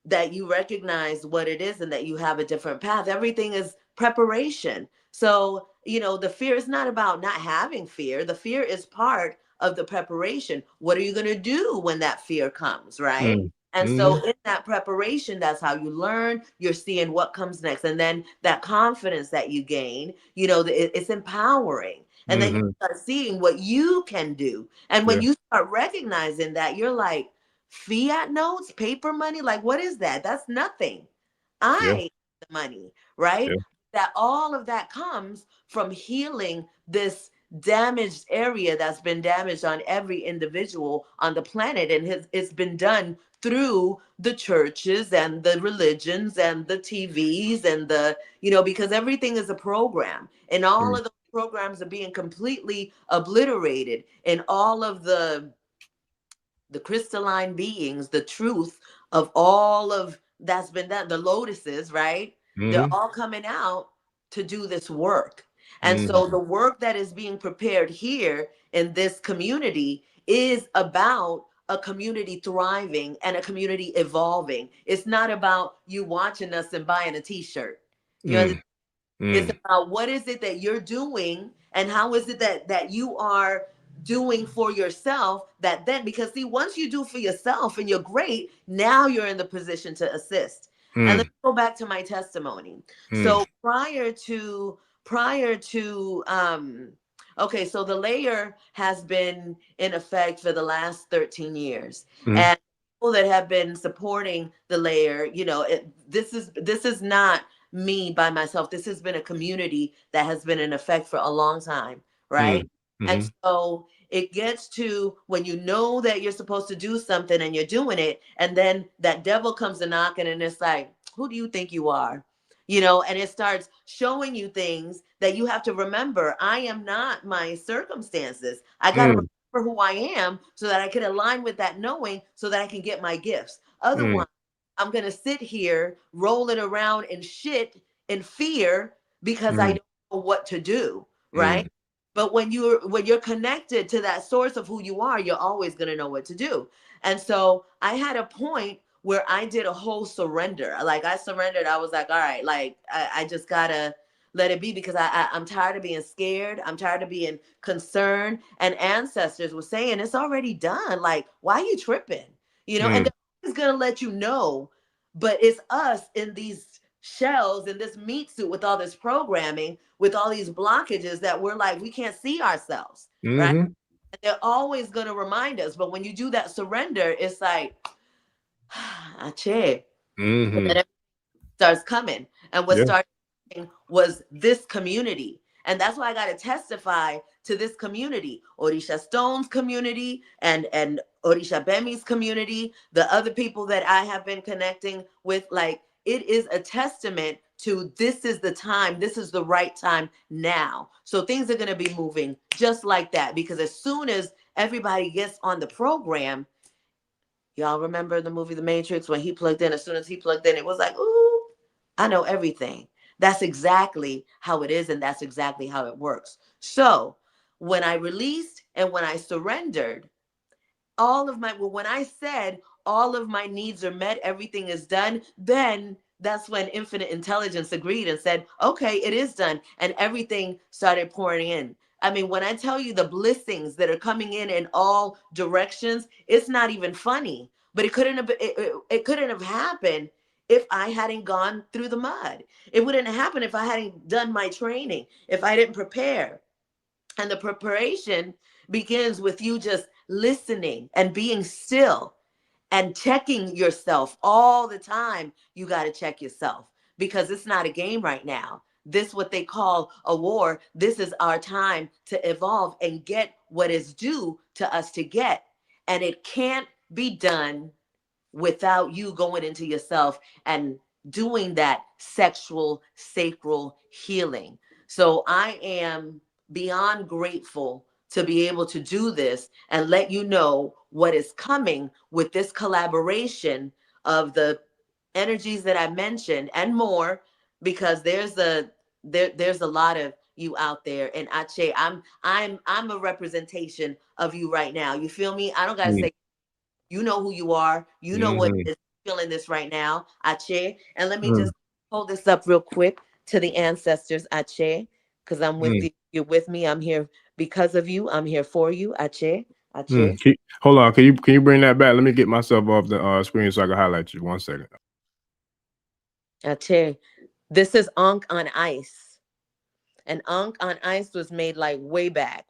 that you recognize what it is and that you have a different path, everything is preparation. So, the fear is not about not having fear. The fear is part of the preparation. What are you going to do when that fear comes, right? And so in that preparation, that's how you learn. You're seeing what comes next. And then that confidence that you gain, it's empowering. And then you start seeing what you can do. And when you start recognizing that, you're like, fiat notes, paper money, like what is that? That's nothing. I the money, right? That all of that comes from healing this damaged area that's been damaged on every individual on the planet, and it's been done through the churches and the religions and the TVs and because everything is a program, and all of those programs are being completely obliterated, and all of the crystalline beings, the truth of all of that's been done, the lotuses, right? They're all coming out to do this work. And so the work that is being prepared here in this community is about a community thriving and a community evolving. It's not about you watching us and buying a t-shirt. You understand? It's about what is it that you're doing and how is it that you are doing for yourself, that then, because see, once you do for yourself and you're great, now you're in the position to assist. And let's go back to my testimony. So okay, so the layer has been in effect for the last 13 years. And people that have been supporting the layer, this is not me by myself. This has been a community that has been in effect for a long time, right? And so it gets to when you know that you're supposed to do something and you're doing it, and then that devil comes a knocking and it's like, who do you think you are? And it starts showing you things that you have to remember. I am not my circumstances. I got to remember who I am so that I can align with that knowing so that I can get my gifts. Otherwise, I'm going to sit here rolling around in shit and fear because I don't know what to do, right? But when you're connected to that source of who you are, you're always going to know what to do. And so I had a point where I did a whole surrender. Like I surrendered. I was like, all right, like I just gotta let it be, because I'm tired of being scared. I'm tired of being concerned. And ancestors were saying it's already done. Like, why are you tripping? And they're always gonna let you know, but it's us in these shells in this meat suit with all this programming, with all these blockages that we're like, we can't see ourselves, right? And they're always going to remind us. But when you do that surrender, it's like, I check. And then it starts coming. And what started was this community. And that's why I got to testify to this community, Orisha Stone's community and Orisha Bemi's community, the other people that I have been connecting with. Like, it is a testament to this is the time, this is the right time now. So things are going to be moving just like that, because as soon as everybody gets on the program, y'all remember the movie The Matrix, when he plugged in, as soon as he plugged in, it was like, ooh, I know everything. That's exactly how it is, and that's exactly how it works. So when I released and when I surrendered, when I said all of my needs are met, everything is done, then that's when infinite intelligence agreed and said, okay, it is done. And everything started pouring in. I mean, when I tell you the blessings that are coming in all directions, it's not even funny, but it couldn't have happened if I hadn't gone through the mud. It wouldn't happen if I hadn't done my training, if I didn't prepare. And the preparation begins with you just listening and being still and checking yourself all the time. You got to check yourself, because it's not a game right now. This what they call a war. This is our time to evolve and get what is due to us to get. And it can't be done without you going into yourself and doing that sexual sacral healing. So I am beyond grateful to be able to do this and let you know what is coming with this collaboration of the energies that I mentioned and more, because there's a lot of you out there. And Ache, I'm a representation of you right now. You feel me? I don't gotta say, you know who you are, you know what Mm-hmm. is feeling this right now, Ache. And let me Mm-hmm. just hold this up real quick to the ancestors, Ache, because I'm with you. You're with me. I'm here because of you. I'm here for you, Ache. Ache. Hold on. Can you bring that back? Let me get myself off the screen so I can highlight you. 1 second. Ache. This is Ankh on Ice. And Ankh on Ice was made like way back,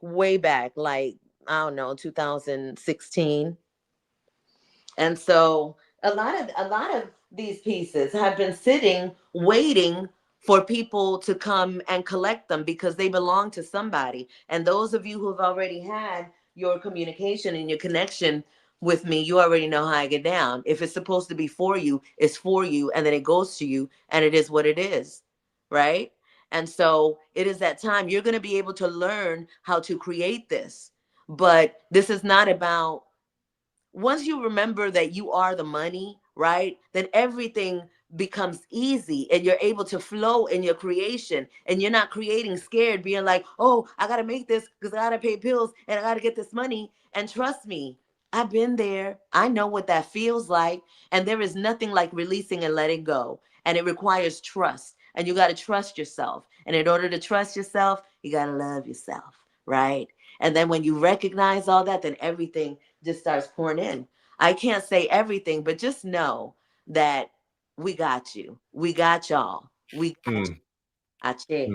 like, I don't know, 2016. And so a lot of these pieces have been sitting waiting for people to come and collect them because they belong to somebody. And those of you who have already had your communication and your connection with me, you already know how I get down. If it's supposed to be for you, it's for you, and then it goes to you, and it is what it is, right? And so it is that time you're going to be able to learn how to create this. But this is not about, once you remember that you are the money, right? Then everything becomes easy and you're able to flow in your creation, and you're not creating scared, being like, oh, I got to make this because I got to pay bills and I got to get this money. And trust me, I've been there. I know what that feels like. And there is nothing like releasing and letting go. And it requires trust. And you got to trust yourself. And in order to trust yourself, you got to love yourself, right? And then when you recognize all that, then everything just starts pouring in. I can't say everything, but just know that we got you. We got y'all. We got you. Ache.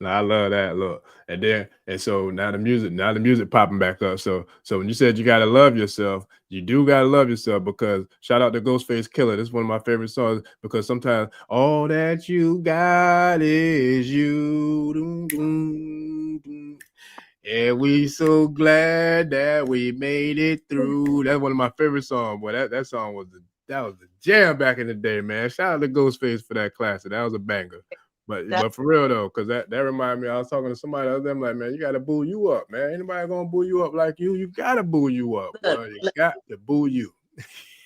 I love that. Look, and so now the music popping back up. So when you said you gotta love yourself, you do gotta love yourself, because shout out to Ghostface Killer. This is one of my favorite songs, because sometimes all that you got is you. Doom, doom, doom. And we so glad that we made it through. That's one of my favorite songs. Boy, that song was the jam back in the day, man. Shout out to Ghostface for that classic. That was a banger. But for real though, because that reminded me, I was talking to somebody the other day. I'm like, man, you gotta boo you up, man. Anybody gonna boo you up like you? You gotta boo you up, bro. You got to boo you.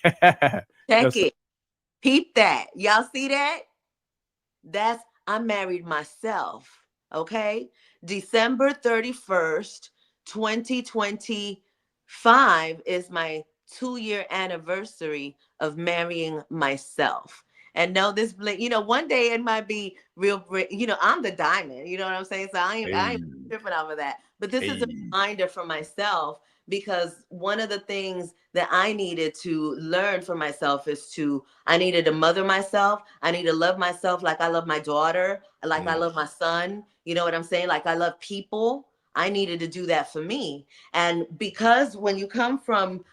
Check it. Peep that. Y'all see that? I married myself. Okay. December 31st, 2025 is my 2-year anniversary of marrying myself. And no, this, one day it might be real, I'm the diamond, you know what I'm saying? So I ain't tripping over that. But this is a reminder for myself, because one of the things that I needed to learn for myself I needed to mother myself. I need to love myself like I love my daughter, like I love my son. You know what I'm saying? Like I love people. I needed to do that for me. And because when you come from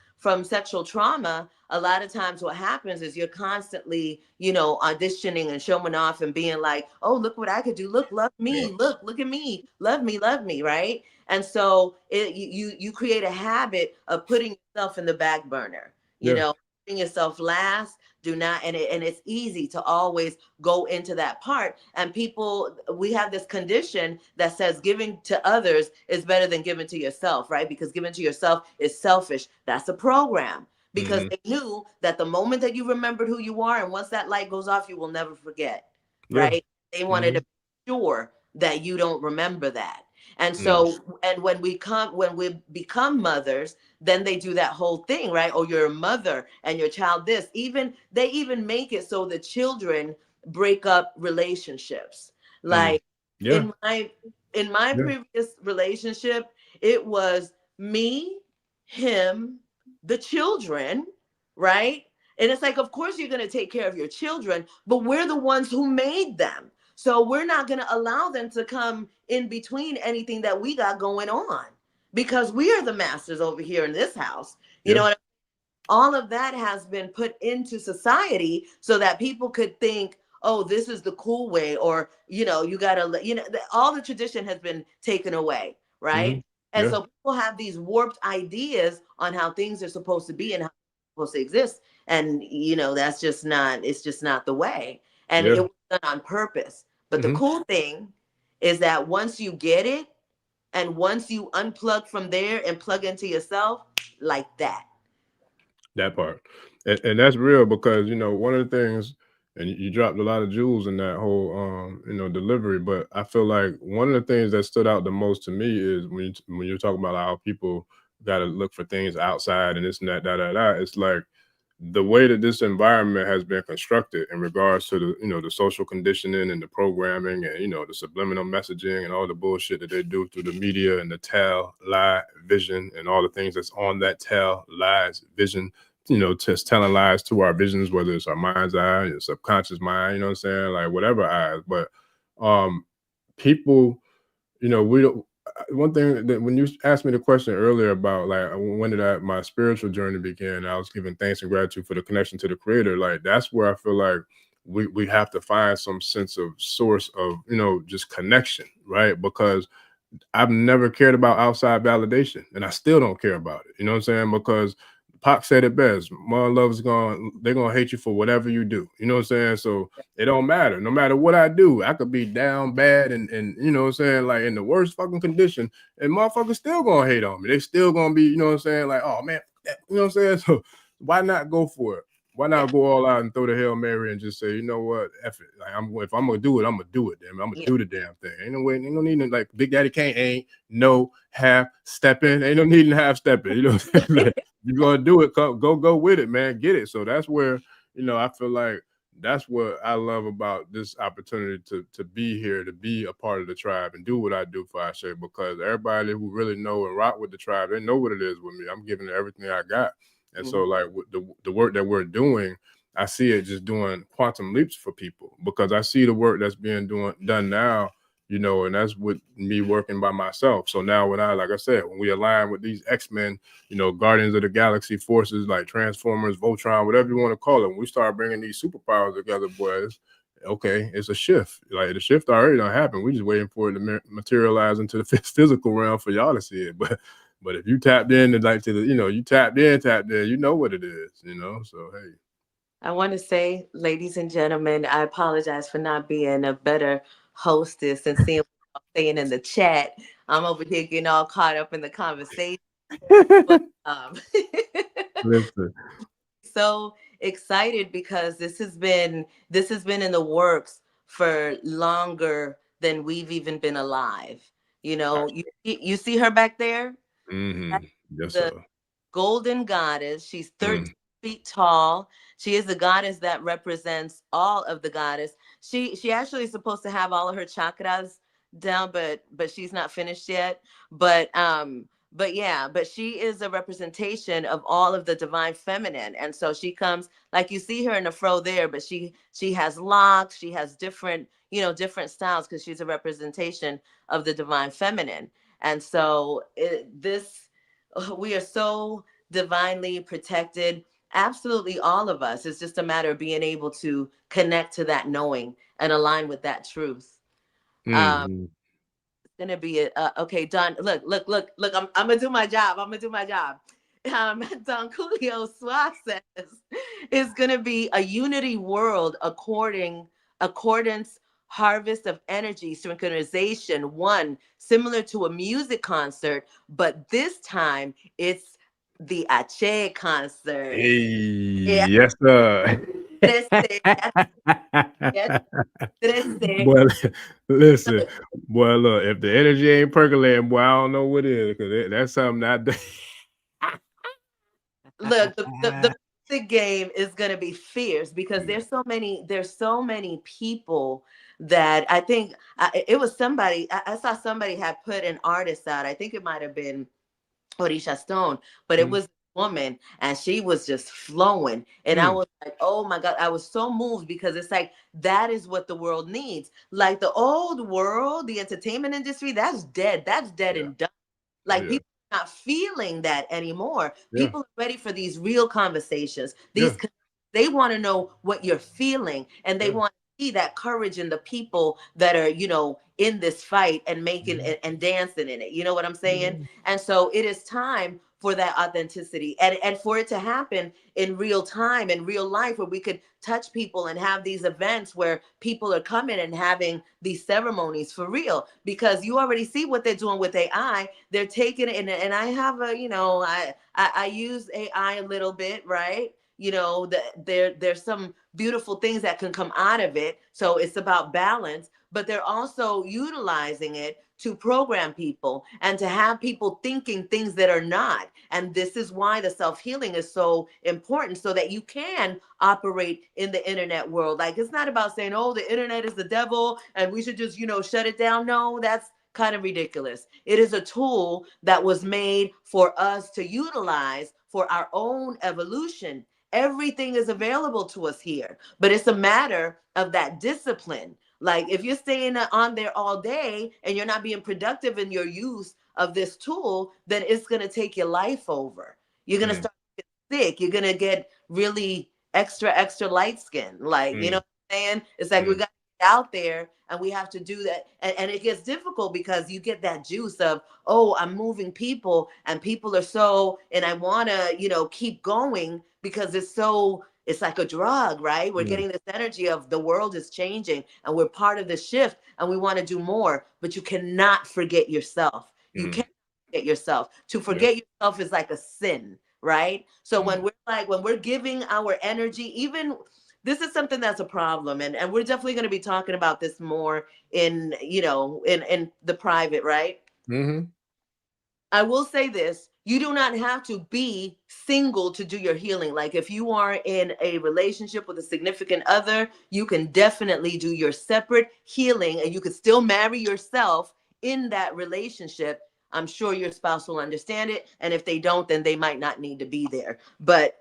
sexual trauma, a lot of times what happens is you're constantly, auditioning and showing off and being like, oh, look what I could do. Look, love me. Look at me. Love me, right? And so you create a habit of putting yourself in the back burner, putting yourself last. Do not, and it's easy to always go into that part. And we have this condition that says giving to others is better than giving to yourself, right? Because giving to yourself is selfish. That's a program. Because they knew that the moment that you remembered who you are, and once that light goes off, you will never forget, right? They wanted to be sure that you don't remember that. And so, and when we become mothers, then they do that whole thing, right? Oh, you're a mother and your child this. They even make it so the children break up relationships. Like in my previous relationship, it was me, him, the children, right? And it's like, of course you're going to take care of your children, but we're the ones who made them. So we're not going to allow them to come in between anything that we got going on, because we are the masters over here in this house. You know what I mean? All of that has been put into society so that people could think, oh, this is the cool way, or, you got to, all the tradition has been taken away, right? And so people have these warped ideas on how things are supposed to be and how they're supposed to exist. And, it's just not the way. And it was done on purpose. But the cool thing is that once you get it, And once you unplug from there and plug into yourself, like that. That part. And that's real because, one of the things, and you dropped a lot of jewels in that whole, delivery. But I feel like one of the things that stood out the most to me is when you're talking about how people got to look for things outside and this and that, da, da, da. It's like the way that this environment has been constructed in regards to the social conditioning and the programming and, the subliminal messaging and all the bullshit that they do through the media and the tell, lie, vision, and all the things that's on that tell, lies, vision, just telling lies to our visions, whether it's our mind's eye, your subconscious mind, you know what I'm saying? Like whatever eyes. But people, we don't. One thing that when you asked me the question earlier about like when did my spiritual journey begin, I was giving thanks and gratitude for the connection to the Creator. Like that's where I feel like we have to find some sense of source of just connection, right? Because I've never cared about outside validation, and I still don't care about it. You know what I'm saying? Because Pac said it best. Mother love is they're gonna hate you for whatever you do. You know what I'm saying? So it don't matter. No matter what I do, I could be down bad and you know what I'm saying, like in the worst fucking condition, and motherfuckers still gonna hate on me. They still gonna be, you know what I'm saying, like, oh man, you know what I'm saying? So why not go for it? Why not go all out and throw the Hail Mary and just say, you know what, F it. Like if I'm gonna do it, I'm gonna do it, damn. I'm gonna do the damn thing. Ain't no need to like Big Daddy Kane ain't no half stepping. Ain't no need to half stepping. You know what I'm saying? Like, you're gonna do it, go with it, man. Get it. So that's where, I feel like that's what I love about this opportunity to be here, to be a part of the tribe and do what I do for Ashe, because everybody who really know and rock with the tribe, they know what it is with me. I'm giving it everything I got. And so like the work that we're doing, I see it just doing quantum leaps for people, because I see the work that's being done now, and that's with me working by myself. So now like I said, when we align with these X-Men, Guardians of the Galaxy forces like Transformers, Voltron, whatever you want to call it, when we start bringing these superpowers together, boys, okay, it's a shift. Like the shift already done happened. We just waiting for it to materialize into the physical realm for y'all to see it. But if you tapped in to you tapped in, you know what it is, so hey. I want to say, ladies and gentlemen, I apologize for not being a better hostess and seeing what I'm saying in the chat. I'm over here getting all caught up in the conversation. But, Listen. So excited because this has been in the works for longer than we've even been alive. You see her back there? Mm-hmm. Yes, The sir. golden goddess. She's 13 feet tall. She is the goddess that represents all of the goddess. She actually is supposed to have all of her chakras down, but she's not finished yet. But she is a representation of all of the divine feminine. And so she comes, like you see her in the fro there, but she has locks, she has different, different styles, because she's a representation of the divine feminine. And so we are so divinely protected. Absolutely all of us. It's just a matter of being able to connect to that knowing and align with that truth. It's gonna be okay, Don. Look. I'm gonna do my job. Don Julio Suarez says it's gonna be a unity world accordance, harvest of energy, synchronization, one similar to a music concert, but this time it's the Ache concert. Hey, Yeah, yes, sir. yes, Boy, listen, boy, look, if the energy ain't percolating, boy, I don't know what is, because that's something that Look, the music game is going to be fierce, because there's so many people that I think it was somebody I saw somebody had put an artist out. I think it might have been Orisha Stone, but it was a woman, and she was just flowing. And I was like, oh my God, I was so moved, because it's like, that is what the world needs. Like the old world, the entertainment industry, that's dead. That's dead and done. Like people are not feeling that anymore. People are ready for these real conversations. They want to know what you're feeling, and they want to see that courage in the people that are, in this fight and making it and dancing in it. You know what I'm saying? And so it is time for that authenticity, and for it to happen in real time, in real life, where we could touch people and have these events where people are coming and having these ceremonies for real. Because you already see what they're doing with AI. They're taking it, and I have a, I use AI a little bit, right? There's some beautiful things that can come out of it. So it's about balance, but they're also utilizing it to program people and to have people thinking things that are not. And this is why the self-healing is so important, so that you can operate in the internet world. Like, it's not about saying, oh, the internet is the devil and we should just, shut it down. No, that's kind of ridiculous. It is a tool that was made for us to utilize for our own evolution. Everything is available to us here, but it's a matter of that discipline. Like, if you're staying on there all day and you're not being productive in your use of this tool, then it's going to take your life over. You're going to start getting sick. You're going to get really extra light skin. Like, you know what I'm saying? It's like we got to get out there and we have to do that. And it gets difficult because you get that juice of, oh, I'm moving people and people are so, and I want to, keep going because it's like a drug, right? We're getting this energy of the world is changing and we're part of the shift and we want to do more, but you cannot forget yourself. You can't forget yourself. To forget yourself is like a sin, right? So when we're giving our energy, even this is something that's a problem. And we're definitely going to be talking about this more in the private, right? I will say this. You do not have to be single to do your healing. Like, if you are in a relationship with a significant other, you can definitely do your separate healing and you can still marry yourself in that relationship. I'm sure your spouse will understand it. And if they don't, then they might not need to be there. But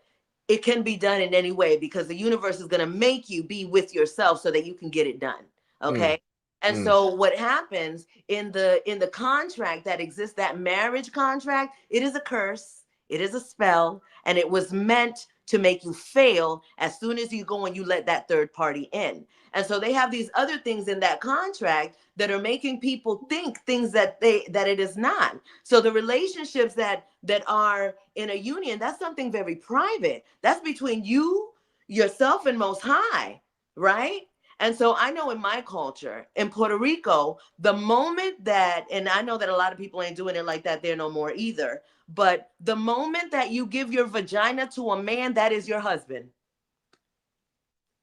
it can be done in any way because the universe is going to make you be with yourself so that you can get it done. Okay. And so what happens in the contract that exists, that marriage contract, it is a curse, it is a spell, and it was meant to make you fail as soon as you go and you let that third party in. And so they have these other things in that contract that are making people think things that it is not. So the relationships that are in a union, that's something very private. That's between you, yourself, and Most High, right? And so I know in my culture, in Puerto Rico, the moment that, and I know that a lot of people ain't doing it like that there no more either, but the moment that you give your vagina to a man, that is your husband.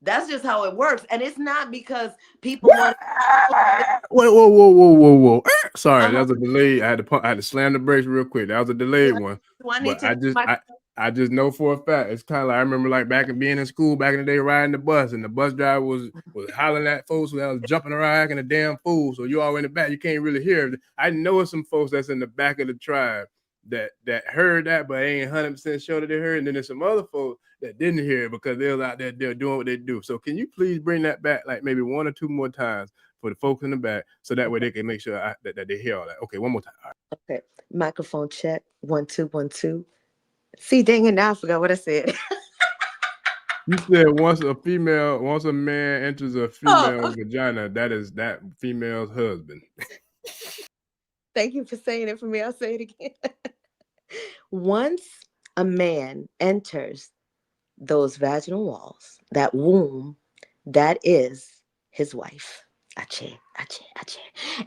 That's just how it works. And it's not because people want to... Whoa. Sorry, that was a delay. I had to slam the brakes real quick. That was a delayed one. But I just know for a fact. It's kind of like, I remember like back in being in school back in the day, riding the bus, and the bus driver was hollering at folks who was jumping around acting a damn fool. So you all in the back, you can't really hear it. I know some folks that's in the back of the tribe that heard that, but ain't 100% sure that they heard. And then there's some other folks that didn't hear it because they was out there doing what they do. So can you please bring that back like maybe one or two more times for the folks in the back, so that way they can make sure that they hear all that. Okay, one more time. Okay, microphone check. 1 2 1 2. See, dang it, now I forgot what I said. You said once a man enters a female vagina, that is that female's husband. Thank you for saying it for me. I'll say it again. Once a man enters those vaginal walls, that womb, that is his wife. Ache.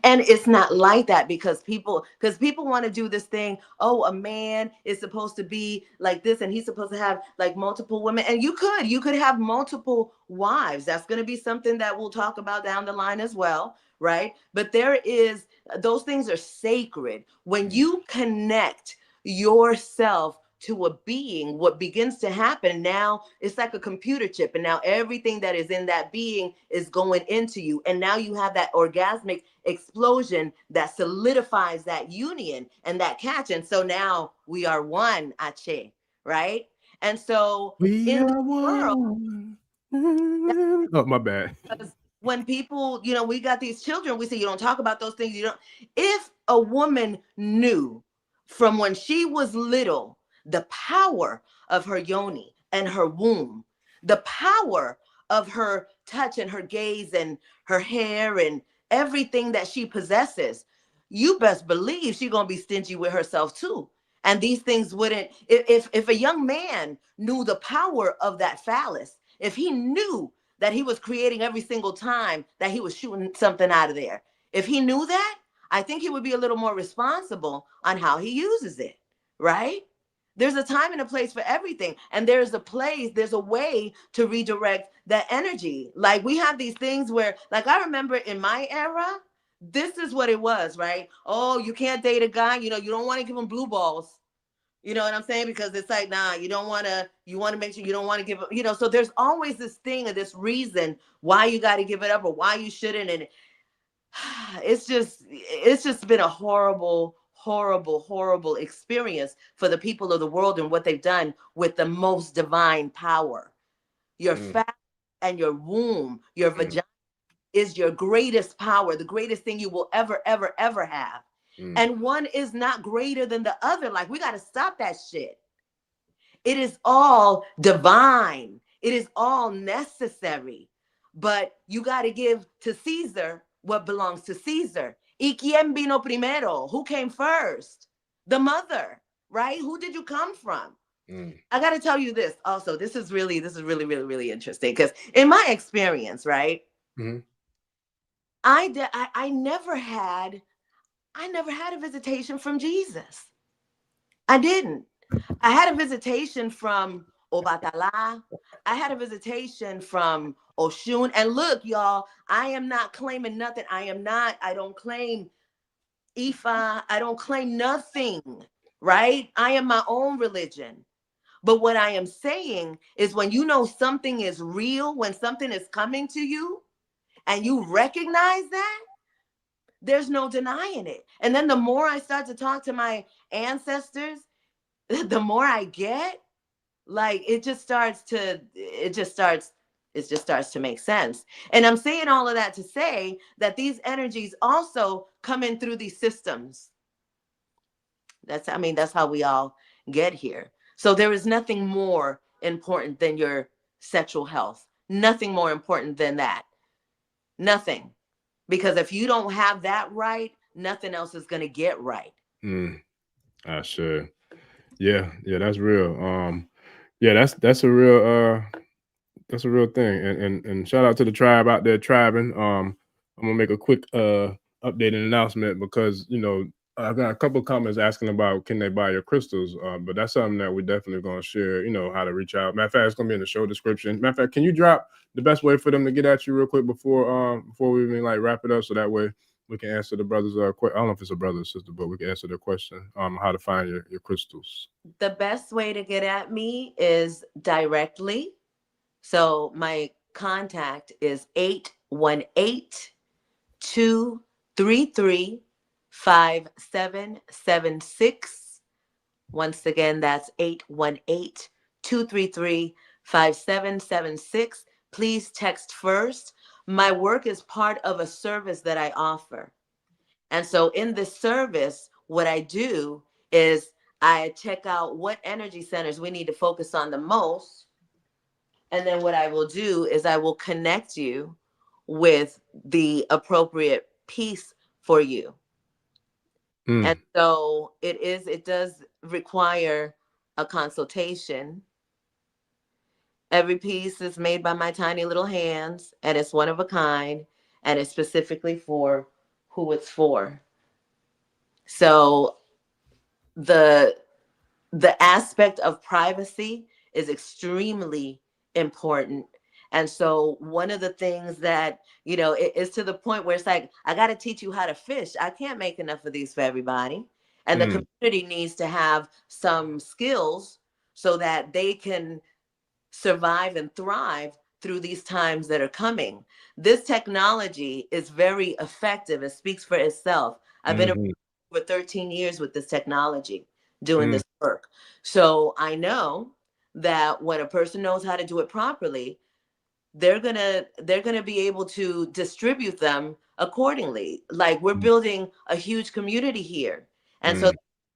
And it's not like that because people want to do this thing. Oh, a man is supposed to be like this and he's supposed to have like multiple women. And you could have multiple wives. That's going to be something that we'll talk about down the line as well, right? But those things are sacred. When you connect yourself to a being, what begins to happen now, it's like a computer chip, and now everything that is in that being is going into you, and now you have that orgasmic explosion that solidifies that union and that catch, and so now we are one, Ache, right? And so we in are the world, one. Oh, my bad. When people, we got these children, we say you don't talk about those things. If a woman knew from when she was little the power of her yoni and her womb, the power of her touch and her gaze and her hair and everything that she possesses, you best believe she's going to be stingy with herself too. And these things wouldn't, if a young man knew the power of that phallus, if he knew that he was creating every single time that he was shooting something out of there, if he knew that, I think he would be a little more responsible on how he uses it, right? There's a time and a place for everything. And there's a way to redirect that energy. Like we have these things where, like I remember in my era, this is what it was, right? Oh, you can't date a guy, you don't want to give him blue balls. You know what I'm saying? Because it's like, nah, you want to make sure you don't want to give up, so there's always this thing or this reason why you got to give it up or why you shouldn't. And it's just been a horrible, horrible, horrible experience for the people of the world and what they've done with the most divine power. Your fat and your womb, your vagina is your greatest power, the greatest thing you will ever, ever, ever have. And one is not greater than the other. Like, we got to stop that shit. It is all divine. It is all necessary. But you got to give to Caesar what belongs to Caesar. ¿Y quién vino primero? Who came first? The mother, right? Who did you come from? I got to tell you this also. This is really, really, really interesting because in my experience, right? I never had a visitation from Jesus. I didn't. I had a visitation from Obatala. I had a visitation from Oshun. And look, y'all, I am not claiming nothing. I don't claim Ifa. I don't claim nothing, right? I am my own religion. But what I am saying is when you know something is real, when something is coming to you and you recognize that, there's no denying it. And then the more I start to talk to my ancestors, the more I get, like it just starts to make sense. And I'm saying all of that to say that these energies also come in through these systems. That's how we all get here. So there is nothing more important than your sexual health. Nothing more important than that. Nothing. Because if you don't have that right, nothing else is going to get right. I sure. Yeah, that's real. Yeah, that's a real thing. And shout out to the tribe out there tribing. I'm gonna make a quick update and announcement because I've got a couple of comments asking about can they buy your crystals, but that's something that we're definitely gonna share. How to reach out. Matter of fact, it's gonna be in the show description. Matter of fact, can you drop the best way for them to get at you real quick before we even wrap it up, so that way we can answer the brothers' I don't know if it's a brother or sister, but we can answer their question how to find your crystals. The best way to get at me is directly. So my contact is 818-233-5776. Once again, that's 818-233-5776. Please text first. My work is part of a service that I offer. And so in this service, what I do is I check out what energy centers we need to focus on the most. And then what I will do is I will connect you with the appropriate piece for you. And so it does require a consultation. Every piece is made by my tiny little hands, and it's one of a kind, and it's specifically for who it's for. So the aspect of privacy is extremely important. And so one of the things that, it is to the point where it's like, I got to teach you how to fish. I can't make enough of these for everybody. And the community needs to have some skills so that they can survive and thrive through these times that are coming. This technology is very effective. It speaks for itself. I've been for 13 years with this technology doing this work. So I know that when a person knows how to do it properly, they're gonna be able to distribute them accordingly. Like, we're building a huge community here. And so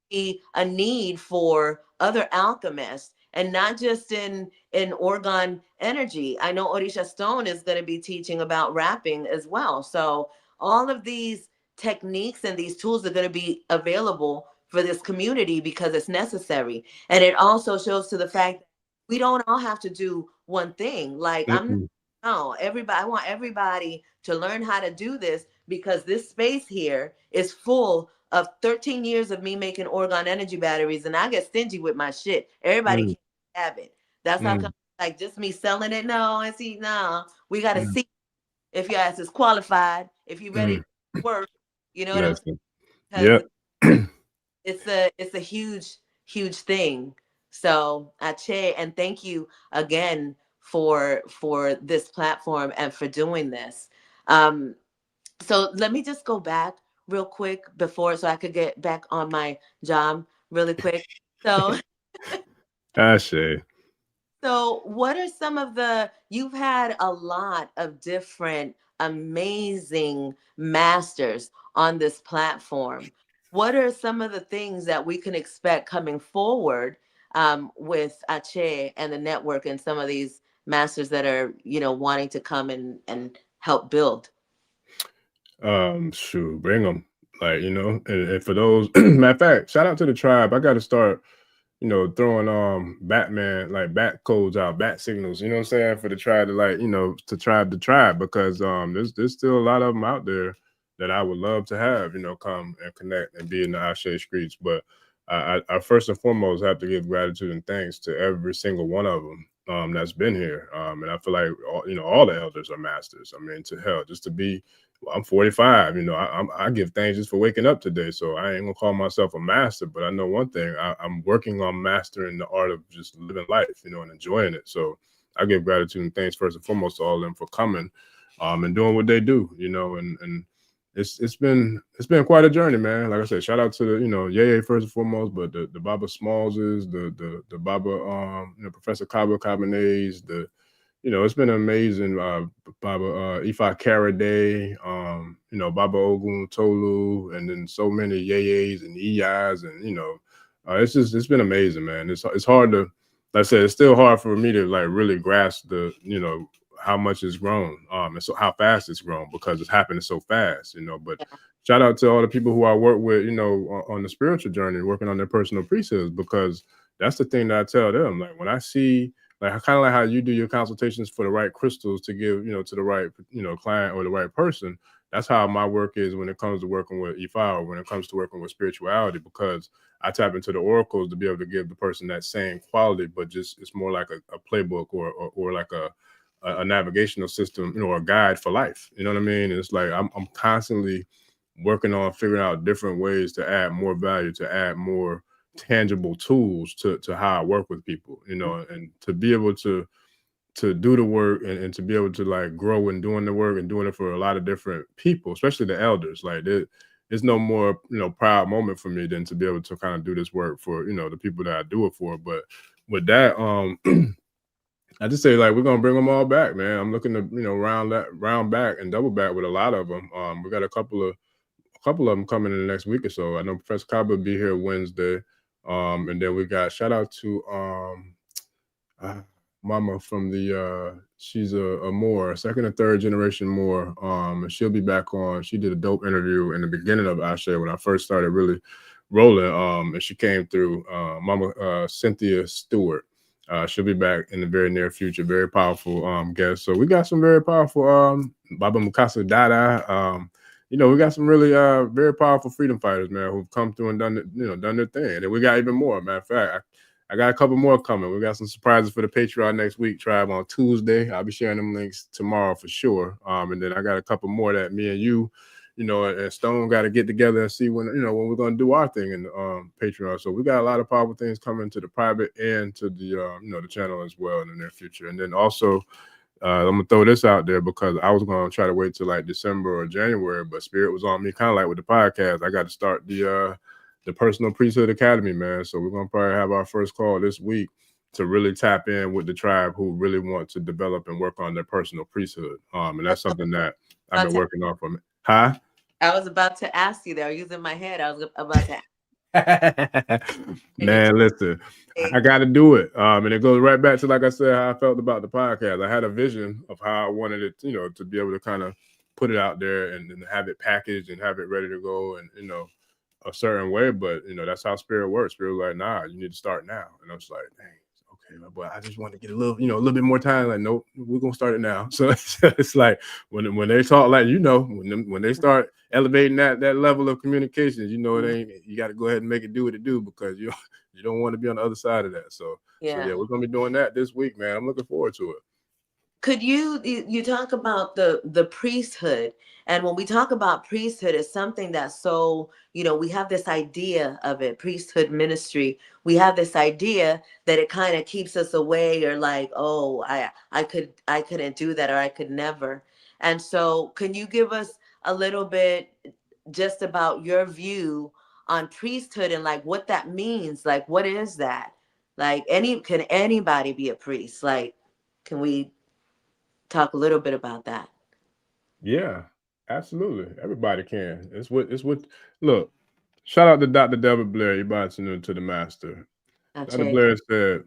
be a need for other alchemists, and not just in Orgone energy. I know Orisha Stone is going to be teaching about rapping as well. So all of these techniques and these tools are going to be available for this community because it's necessary. And it also shows to the fact that we don't all have to do one thing. Like no, everybody, I want everybody to learn how to do this because this space here is full of 13 years of me making Oregon energy batteries, and I get stingy with my shit. Everybody can't have it. That's how come, like, just me selling it. No, and see, no, we got to see if your ass is qualified, if you're ready to work. You know what I'm saying? Because it's a huge thing. So Ache, and thank you again for this platform and for doing this. So let me just go back real quick before so I could get back on my job really quick. So so what are some of you've had a lot of different amazing masters on this platform. What are some of the things that we can expect coming forward with Ache and the network and some of these masters that are, wanting to come and help build? Shoot, bring them. Like, and for those, matter of fact, shout out to the tribe. I got to start, throwing Batman, like bat codes out, bat signals, you know what I'm saying, for the tribe to, like, to tribe the tribe, because there's still a lot of them out there that I would love to have, come and connect and be in the Ashe streets. But I first and foremost have to give gratitude and thanks to every single one of them that's been here. And I feel like all the elders are masters. I mean, to hell, just to be, I'm 45. I give thanks just for waking up today. So I ain't gonna call myself a master, but I know one thing: I'm working on mastering the art of just living life, and enjoying it. So I give gratitude and thanks first and foremost to all of them for coming, and doing what they do, and it's been quite a journey, man. Like I said, shout out to the Yeye first and foremost, but the Baba Smallses, the Baba Professor Kaba Cabernays, it's been amazing. Baba Ifa Karaday, Baba Ogun Tolu, and then so many Yeyes and Iyas, and it's been amazing, man. It's hard to, like I said, it's still hard for me to like really grasp the how much it's grown, and so how fast it's grown, because it's happening so fast, But shout out to all the people who I work with, on the spiritual journey, working on their personal priesthoods, because that's the thing that I tell them. Like when I see, like kind of like how you do your consultations for the right crystals to give, to the right, client or the right person. That's how my work is when it comes to working with Ifa, or when it comes to working with spirituality, because I tap into the oracles to be able to give the person that same quality, but just it's more like a playbook or like a navigational system, a guide for life. You know what I mean? And it's like I'm constantly working on figuring out different ways to add more value, to add more tangible tools to how I work with people, and to be able to do the work, and to be able to like grow in doing the work and doing it for a lot of different people, especially the elders. Like there's no more, proud moment for me than to be able to kind of do this work for, the people that I do it for. But with that, I just say, like, we're gonna bring them all back, man. I'm looking to, round back and double back with a lot of them. We got a couple of them coming in the next week or so. I know Professor Kaba will be here Wednesday. And then we got, shout out to Mama from the she's a Moor, second and third generation Moor. And she'll be back on. She did a dope interview in the beginning of Ashe when I first started really rolling. And she came through, Mama Cynthia Stewart. She'll be back in the very near future. Very powerful guest. So we got some very powerful Baba Mukasa Dada. We got some really very powerful freedom fighters, man, who've come through and done their thing. And we got even more. Matter of fact, I got a couple more coming. We got some surprises for the Patreon next week, tribe, on Tuesday. I'll be sharing them links tomorrow for sure. And then I got a couple more that me and you, and Stone got to get together and see when we're going to do our thing in the Patreon. So we got a lot of powerful things coming to the private and to the the channel as well in the near future. And then also, I'm gonna throw this out there, because I was gonna try to wait till like December or January, but Spirit was on me, kind of like with the podcast. I got to start the Personal Priesthood Academy, man. So we're gonna probably have our first call this week to really tap in with the tribe who really want to develop and work on their personal priesthood. And that's something that I've been working on for me. Huh? I was about to ask you there. Using my head, I was about to Man, listen, I got to do it. And it goes right back to, like I said, how I felt about the podcast. I had a vision of how I wanted it, to be able to kind of put it out there and have it packaged and have it ready to go. And, a certain way, but that's how spirit works. Spirit was like, nah, you need to start now. And I was like, dang, okay, but I just want to get a little bit more time. Like, nope, we're gonna start it now. So it's like when they talk, like, when they start elevating that level of communication, it ain't, you got to go ahead and make it do what it do, because you don't want to be on the other side of that. So yeah, we're gonna be doing that this week, man. I'm looking forward to it. Could you talk about the priesthood? And when we talk about priesthood, it's something that's so, we have this idea of it, priesthood ministry. We have this idea that it kind of keeps us away, or like, oh, I couldn't do that, or I could never. And so can you give us a little bit just about your view on priesthood and like what that means? Like, what is that? Like, can anybody be a priest? Like, can we talk a little bit about that? Yeah, absolutely. Everybody can. It's what look, shout out to Dr. Delbert Blair. You're about to the master. Dr. Ache, Blair said,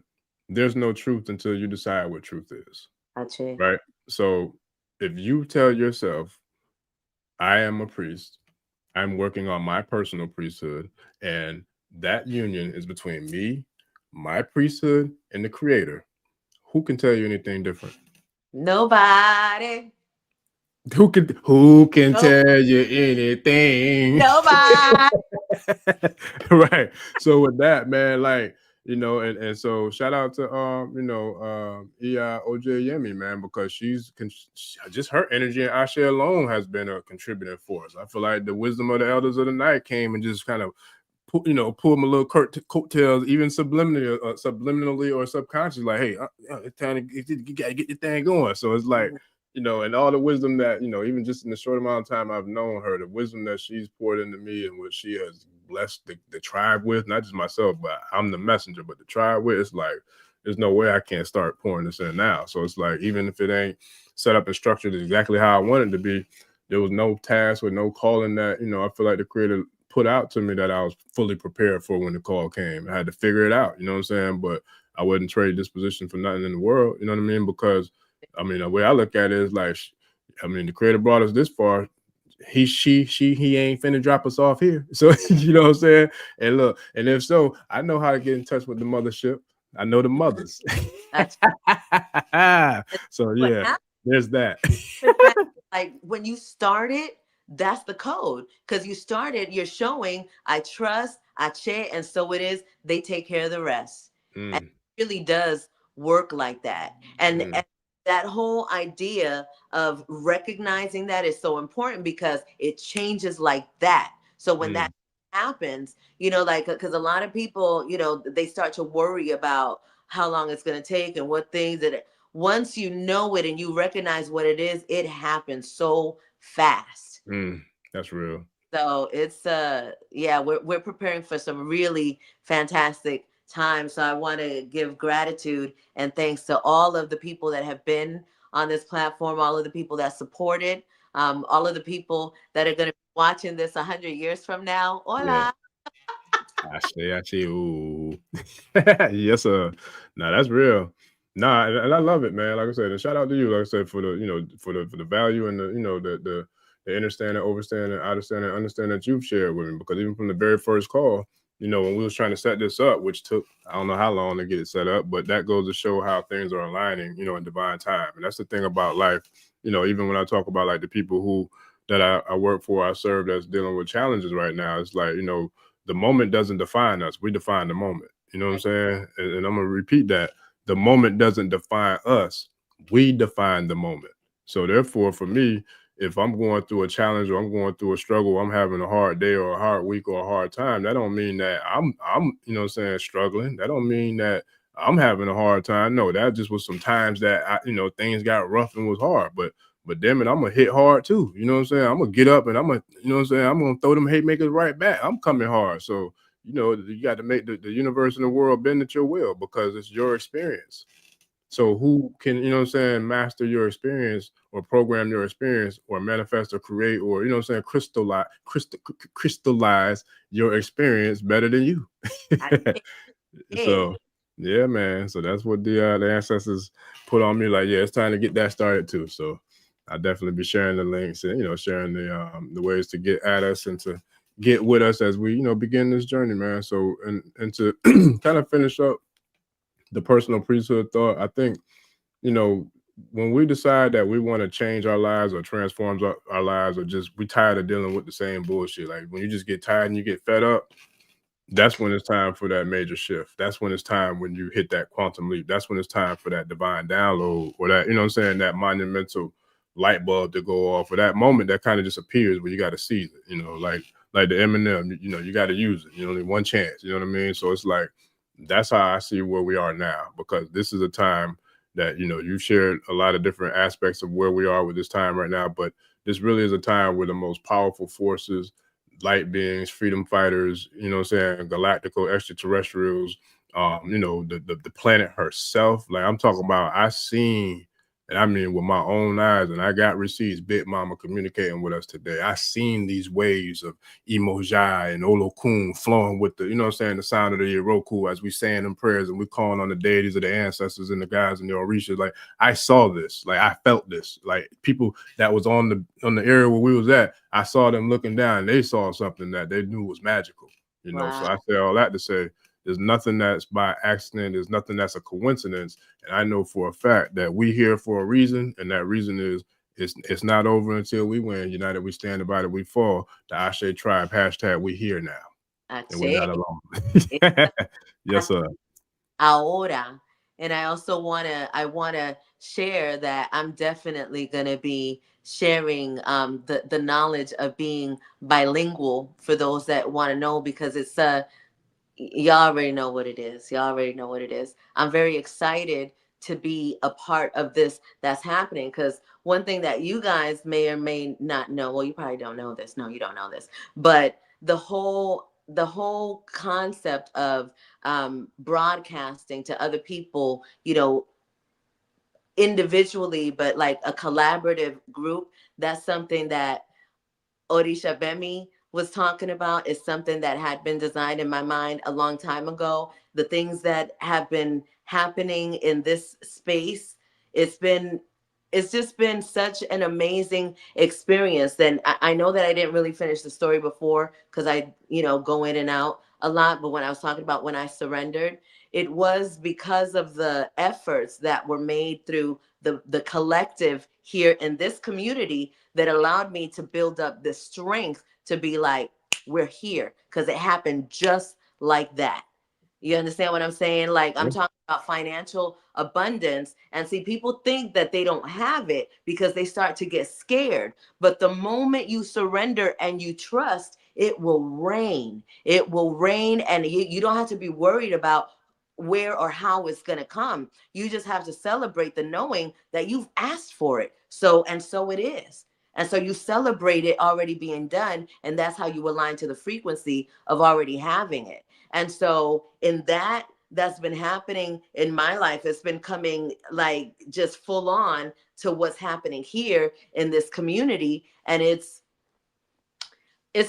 there's no truth until you decide what truth is. ache. Right? So if you tell yourself, I am a priest, I'm working on my personal priesthood, and that union is between me, my priesthood, and the creator, who can tell you anything different? Nobody. Who can Nope. tell you anything? Nobody. Right. So with that, man, like, and so shout out to OJ Yemi, man, because just her energy and Ashe alone has been a contributing force. I feel like the wisdom of the elders of the night came and just kind of pull my little coattails, even subliminally or subconsciously, like, hey, it's time to you gotta get the thing going. So it's like, and all the wisdom that, even just in the short amount of time I've known her, the wisdom that she's poured into me and what she has blessed the tribe with, not just myself, but I'm the messenger, but the tribe with, it's like, there's no way I can't start pouring this in now. So it's like, even if it ain't set up and structured exactly how I want it to be, there was no task or no calling that, I feel like the creator put out to me that I was fully prepared for when the call came. I had to figure it out, you know what I'm saying? But I wouldn't trade this position for nothing in the world, you know what I mean? Because, the way I look at it is like, the creator brought us this far. He ain't finna drop us off here. So, you know what I'm saying? And look, and if so, I know how to get in touch with the mothership. I know the mothers. So, yeah, there's that. Like, when you started, that's the code, because you started, you're showing, I trust, I share, and so it is, they take care of the rest. And it really does work like that. And that whole idea of recognizing that is so important, because it changes like that. So when that happens, like, because a lot of people, they start to worry about how long it's going to take and what things that, once you know it and you recognize what it is, it happens so fast. That's real. So it's we're preparing for some really fantastic times. So I want to give gratitude and thanks to all of the people that have been on this platform, all of the people that supported, all of the people that are going to be watching this 100 years from now. Hola. Yeah. I see. Ooh. Yes, sir. Nah, that's real. Nah, and I love it, man. Like I said, and shout out to you, like I said, for the, for the value and the understanding, overstanding, understanding, understanding that you've shared with me. Because even from the very first call, when we was trying to set this up, which took, I don't know how long to get it set up, but that goes to show how things are aligning, in divine time. And that's the thing about life, even when I talk about like the people who that I work for, I serve, that's dealing with challenges right now. It's like, the moment doesn't define us. We define the moment. You know what I'm saying? And I'm going to repeat that. The moment doesn't define us. We define the moment. So therefore, for me, if I'm going through a challenge or I'm going through a struggle, I'm having a hard day or a hard week or a hard time, that don't mean that I'm you know what I'm saying, struggling. That don't mean that I'm having a hard time. No, that just was some times that things got rough and was hard. But damn it, I'm gonna hit hard too. You know what I'm saying? I'm gonna get up and I'm gonna, you know what I'm saying? I'm gonna throw them hate makers right back. I'm coming hard. So, you got to make the universe and the world bend at your will, because it's your experience. So who can, you know what I'm saying, master your experience or program your experience or manifest or create or, you know what I'm saying, crystallize your experience better than you? So, yeah, man. So that's what the ancestors put on me. Like, yeah, it's time to get that started too. So I'll definitely be sharing the links and, sharing the ways to get at us and to get with us as we, begin this journey, man. So, and to kind of finish up the personal priesthood thought, I think, when we decide that we want to change our lives or transform our lives, or just we tired of dealing with the same bullshit, like when you just get tired and you get fed up, that's when it's time for that major shift. That's when it's time when you hit that quantum leap. That's when it's time for that divine download, or that, that monumental light bulb to go off, or that moment that kind of just appears where you got to seize it, like the Eminem, you got to use it, only one chance, you know what I mean? So it's like, that's how I see where we are now, because this is a time that, you shared a lot of different aspects of where we are with this time right now, but this really is a time where the most powerful forces, light beings, freedom fighters, galactical extraterrestrials, the planet herself. Like, I'm talking about, I seen, and I mean with my own eyes, and I got receipts, Big Mama communicating with us today. I seen these waves of Emojai and Olokun flowing with the, the sound of the Iroku as we saying them prayers and we calling on the deities of the ancestors and the guys and the Orishas. Like, I saw this, like I felt this, like people that was on the area where we was at, I saw them looking down and they saw something that they knew was magical, Wow. So I say all that to say, there's nothing that's by accident. There's nothing that's a coincidence. And I know for a fact that we here for a reason. And that reason is it's not over until we win. United we stand, divided we fall. The Ashe Tribe, hashtag we here now. Ashe. And we're not alone. Yes, sir. Ahora. And I also wanna share that I'm definitely gonna be sharing the knowledge of being bilingual for those that want to know, because it's y'all already know what it is. Y'all already know what it is. I'm very excited to be a part of this that's happening, because one thing that you guys may or may not know, well, you probably don't know this. No, you don't know this. But the whole concept of broadcasting to other people, individually, but like a collaborative group, that's something that Orisha Bemi was talking about, is something that had been designed in my mind a long time ago. The things that have been happening in this space, it's been it's just been such an amazing experience. And I know that I didn't really finish the story before, because I, go in and out a lot. But when I was talking about when I surrendered, it was because of the efforts that were made through the collective here in this community that allowed me to build up the strength to be like, we're here, because it happened just like that. You understand what I'm saying? Like, I'm talking about financial abundance. And see, people think that they don't have it because they start to get scared. But the moment you surrender and you trust, it will rain. It will rain, and you don't have to be worried about where or how it's going to come. You just have to celebrate the knowing that you've asked for it. So it is. And so you celebrate it already being done. And that's how you align to the frequency of already having it. And so in that's been happening in my life. It's been coming like just full on to what's happening here in this community. And it's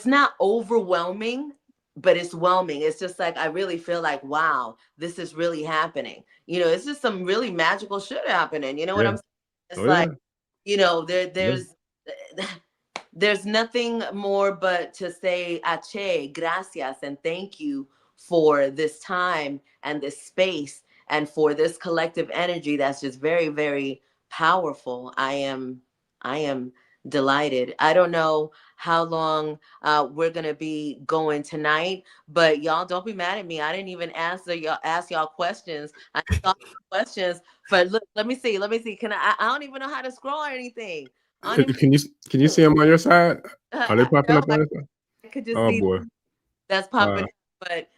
not overwhelming, but it's whelming. It's just like, I really feel like, wow, this is really happening. It's just some really magical shit happening. You know what I'm saying? It's like, there's nothing more but to say ache, gracias, and thank you for this time and this space, and for this collective energy that's just very, very powerful. I am delighted. I don't know how long we're gonna be going tonight, but y'all don't be mad at me. I didn't even ask y'all questions. I saw questions for, look, let me see. Can I don't even know how to scroll or anything. Can you see them on your side? Are they popping up on your side? I could just Oh see boy, that's popping up. But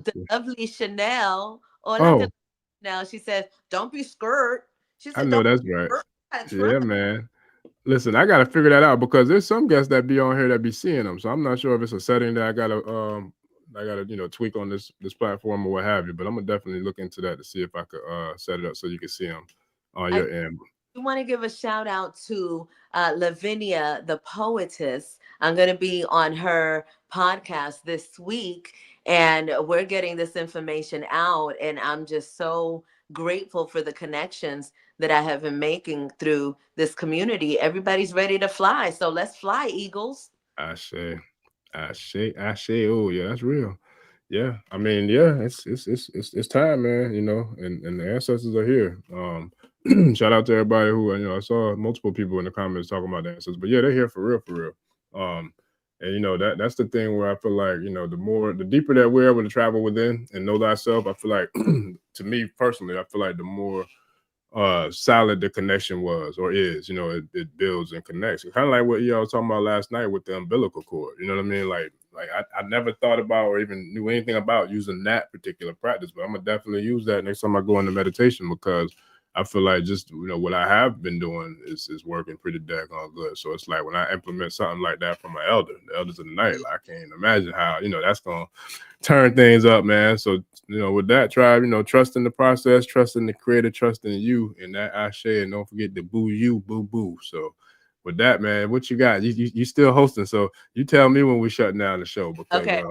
the lovely Chanel, Chanel, she says, "Don't be scared." She I said, know "Don't that's be right. scared." Yeah, man. Listen, I gotta figure that out, because there's some guests that be on here that be seeing them. So I'm not sure if it's a setting that I gotta tweak on this platform or what have you. But I'm gonna definitely look into that to see if I could set it up so you can see them on your end. I want to give a shout out to Lavinia, the poetess. I'm going to be on her podcast this week, and we're getting this information out. And I'm just so grateful for the connections that I have been making through this community. Everybody's ready to fly. So let's fly, Eagles. I say. I say, oh yeah, that's real. Yeah, I mean, yeah, it's time, man. You know, and the ancestors are here. Shout out to everybody who I saw multiple people in the comments talking about the ancestors, but yeah, they're here for real, for real. Um, and that's the thing where I feel like the deeper that we're able to travel within and know thyself, I feel like to me personally, I feel like the more solid the connection was or is. It builds and connects. Kind of like what y'all was talking about last night with the umbilical cord. You know what I mean? Like I never thought about or even knew anything about using that particular practice, but I'm gonna definitely use that next time I go into meditation, because I feel like just what I have been doing is working pretty daggone good. So it's like when I implement something like that from my the elders of the night, like, I can't imagine how that's gonna turn things up, man. So with that, tribe, trust in the process, trust in the creator, trust in you, and that I share, and don't forget to boo you, boo boo. So with that, man, what you got? You still hosting, so you tell me when we shut down the show, because Okay.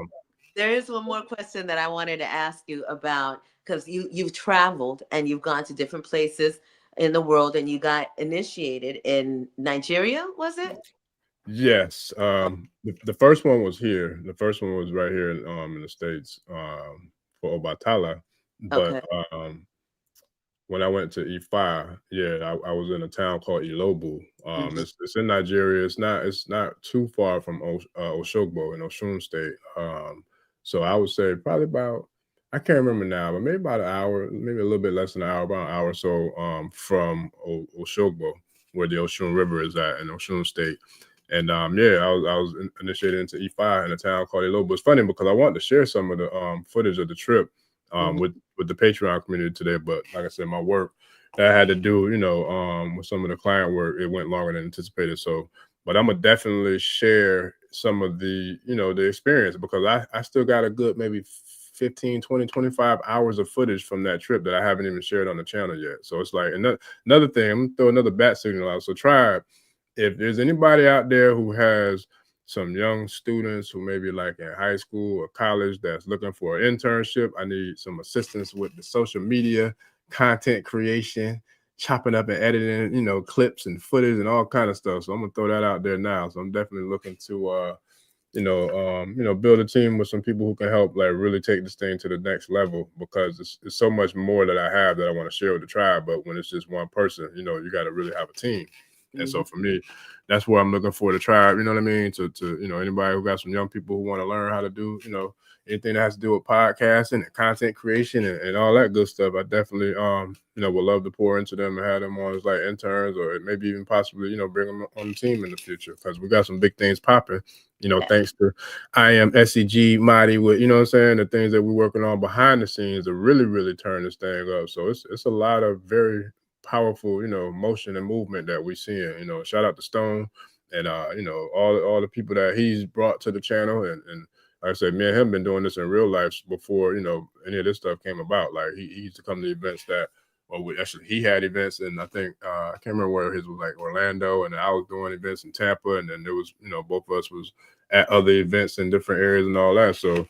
There is one more question that I wanted to ask you about, because you've traveled and you've gone to different places in the world, and you got initiated in Nigeria, was it? yes, the first one was here. The first one was right here in the States, for Obatala, but Okay. um when I went to E5, yeah, I was in a town called Ilobu. Mhm. It's in Nigeria. It's not too far from Oshogbo in Osun State. So I would say probably about, I can't remember now, but maybe about an hour, maybe a little bit less than an hour, about an hour or so from Oshogbo, where the Osun River is at in Osun State. And yeah, I was initiated into E5 in a town called Ilobu. It's funny because I wanted to share some of the footage of the trip Mhm. with the Patreon community today, but like I said, my work that I had to do, with some of the client work, it went longer than anticipated. So, but I'm gonna definitely share some of the experience, because I still got a good maybe 15, 20, 25 hours of footage from that trip that I haven't even shared on the channel yet. So it's like another thing. I'm gonna throw another bat signal out. So tribe, if there's anybody out there who has some young students who maybe like in high school or college that's looking for an internship, I need some assistance with the social media, content creation, chopping up and editing, clips and footage and all kind of stuff. So I'm gonna throw that out there now. So I'm definitely looking to build a team with some people who can help like really take this thing to the next level, because it's so much more that I have that I want to share with the tribe. But when it's just one person, you got to really have a team. And so Mhm. for me, that's where I'm looking for the tribe. You know what I mean? To anybody who got some young people who want to learn how to do anything that has to do with podcasting and content creation and all that good stuff. I definitely would love to pour into them and have them on as like interns, or maybe even possibly bring them on the team in the future, because we got some big things popping. Yeah. Thanks to I am SEG Mahri with what I'm saying, the things that we're working on behind the scenes to really really turn this thing up. So it's a lot of very powerful, motion and movement that we seeing. Shout out to Stone and all the people that he's brought to the channel, and like I said, me and him been doing this in real life before any of this stuff came about. Like he used to come to events that, well, actually he had events, and I think I can't remember where his was, like Orlando, and I was doing events in Tampa, and then there was both of us was at other events in different areas and all that. So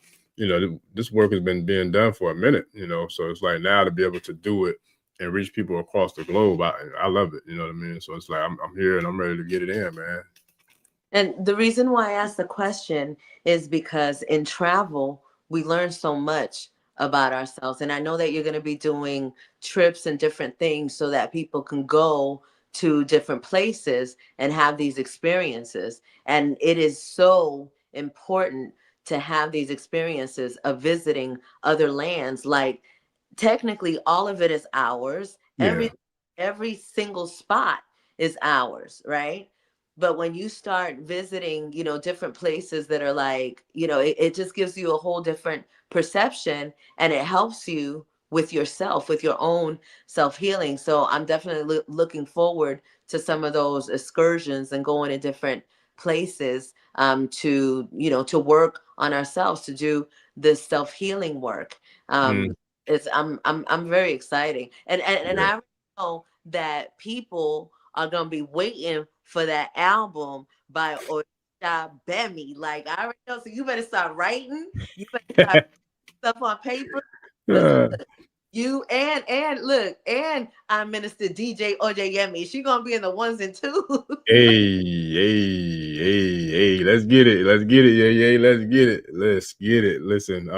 this work has been being done for a minute. So it's like now to be able to do it and reach people across the globe. I love it. You know what I mean? So it's like I'm here and I'm ready to get it in, man. And the reason why I asked the question is because in travel, we learn so much about ourselves. And I know that you're going to be doing trips and different things so that people can go to different places and have these experiences. And it is so important to have these experiences of visiting other lands. Like, technically all of it is ours. Yeah. Every single spot is ours, right? But when you start visiting, different places that are like, it just gives you a whole different perception, and it helps you with yourself, with your own self-healing. So I'm definitely looking forward to some of those excursions and going to different places, to work on ourselves, to do this self-healing work. Mm, I'm very exciting, and yeah. I know that people are gonna be waiting for that album by Orisha Bemi. Like, I already know, so you better start writing. You better start stuff on paper, because Yeah. You and look, and our minister DJ OJ Yemi. She gonna be in the ones and twos. Hey, let's get it. Let's get it. Yeah, let's get it. Let's get it. Listen,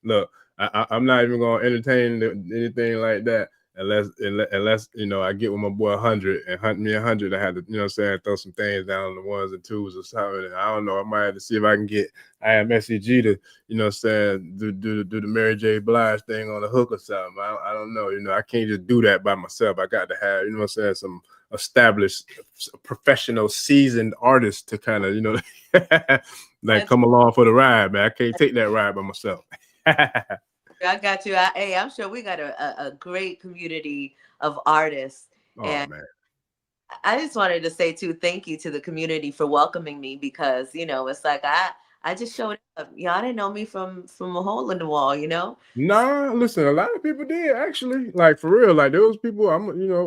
look, I'm not even gonna entertain anything like that unless I get with my boy 100 and hunt me 100. I had to, throw some things down on the ones and twos or something. And I don't know. I might have to see if I can get SEG to, do the Mary J. Blige thing on the hook or something. I don't know. I can't just do that by myself. I got to have, some established, professional, seasoned artists to kind of, like come along for the ride, man. I can't take that ride by myself. I got you. I'm sure we got a great community of artists. Oh, and man. I just wanted to say too, thank you to the community for welcoming me, because it's like I just showed up. Y'all didn't know me from a hole in the wall, Nah, listen, a lot of people did actually. Like for real, like there was people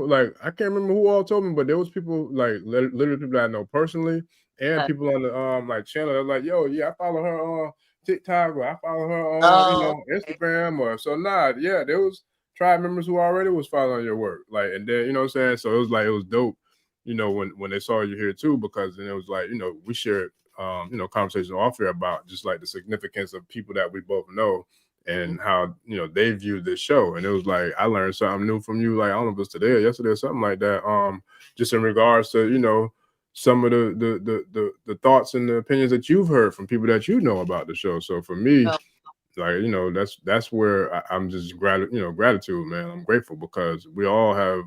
like I can't remember who all told me, but there was people like literally people that I know personally, and people on the like channel that like, yo, yeah, I follow her on TikTok, or I follow her on okay. Instagram, or so. Nah, yeah, there was tribe members who already was following your work, like, and then what I'm saying. So it was dope, when they saw you here too, because then it was like we shared conversations off here about just like the significance of people that we both know and how they view this show. And it was like I learned something new from you, like I don't know if it was today or yesterday or something like that, just in regards to some of the thoughts and the opinions that you've heard from people that about the show. So for me, like that's where I'm just gratitude, man. I'm grateful because we all have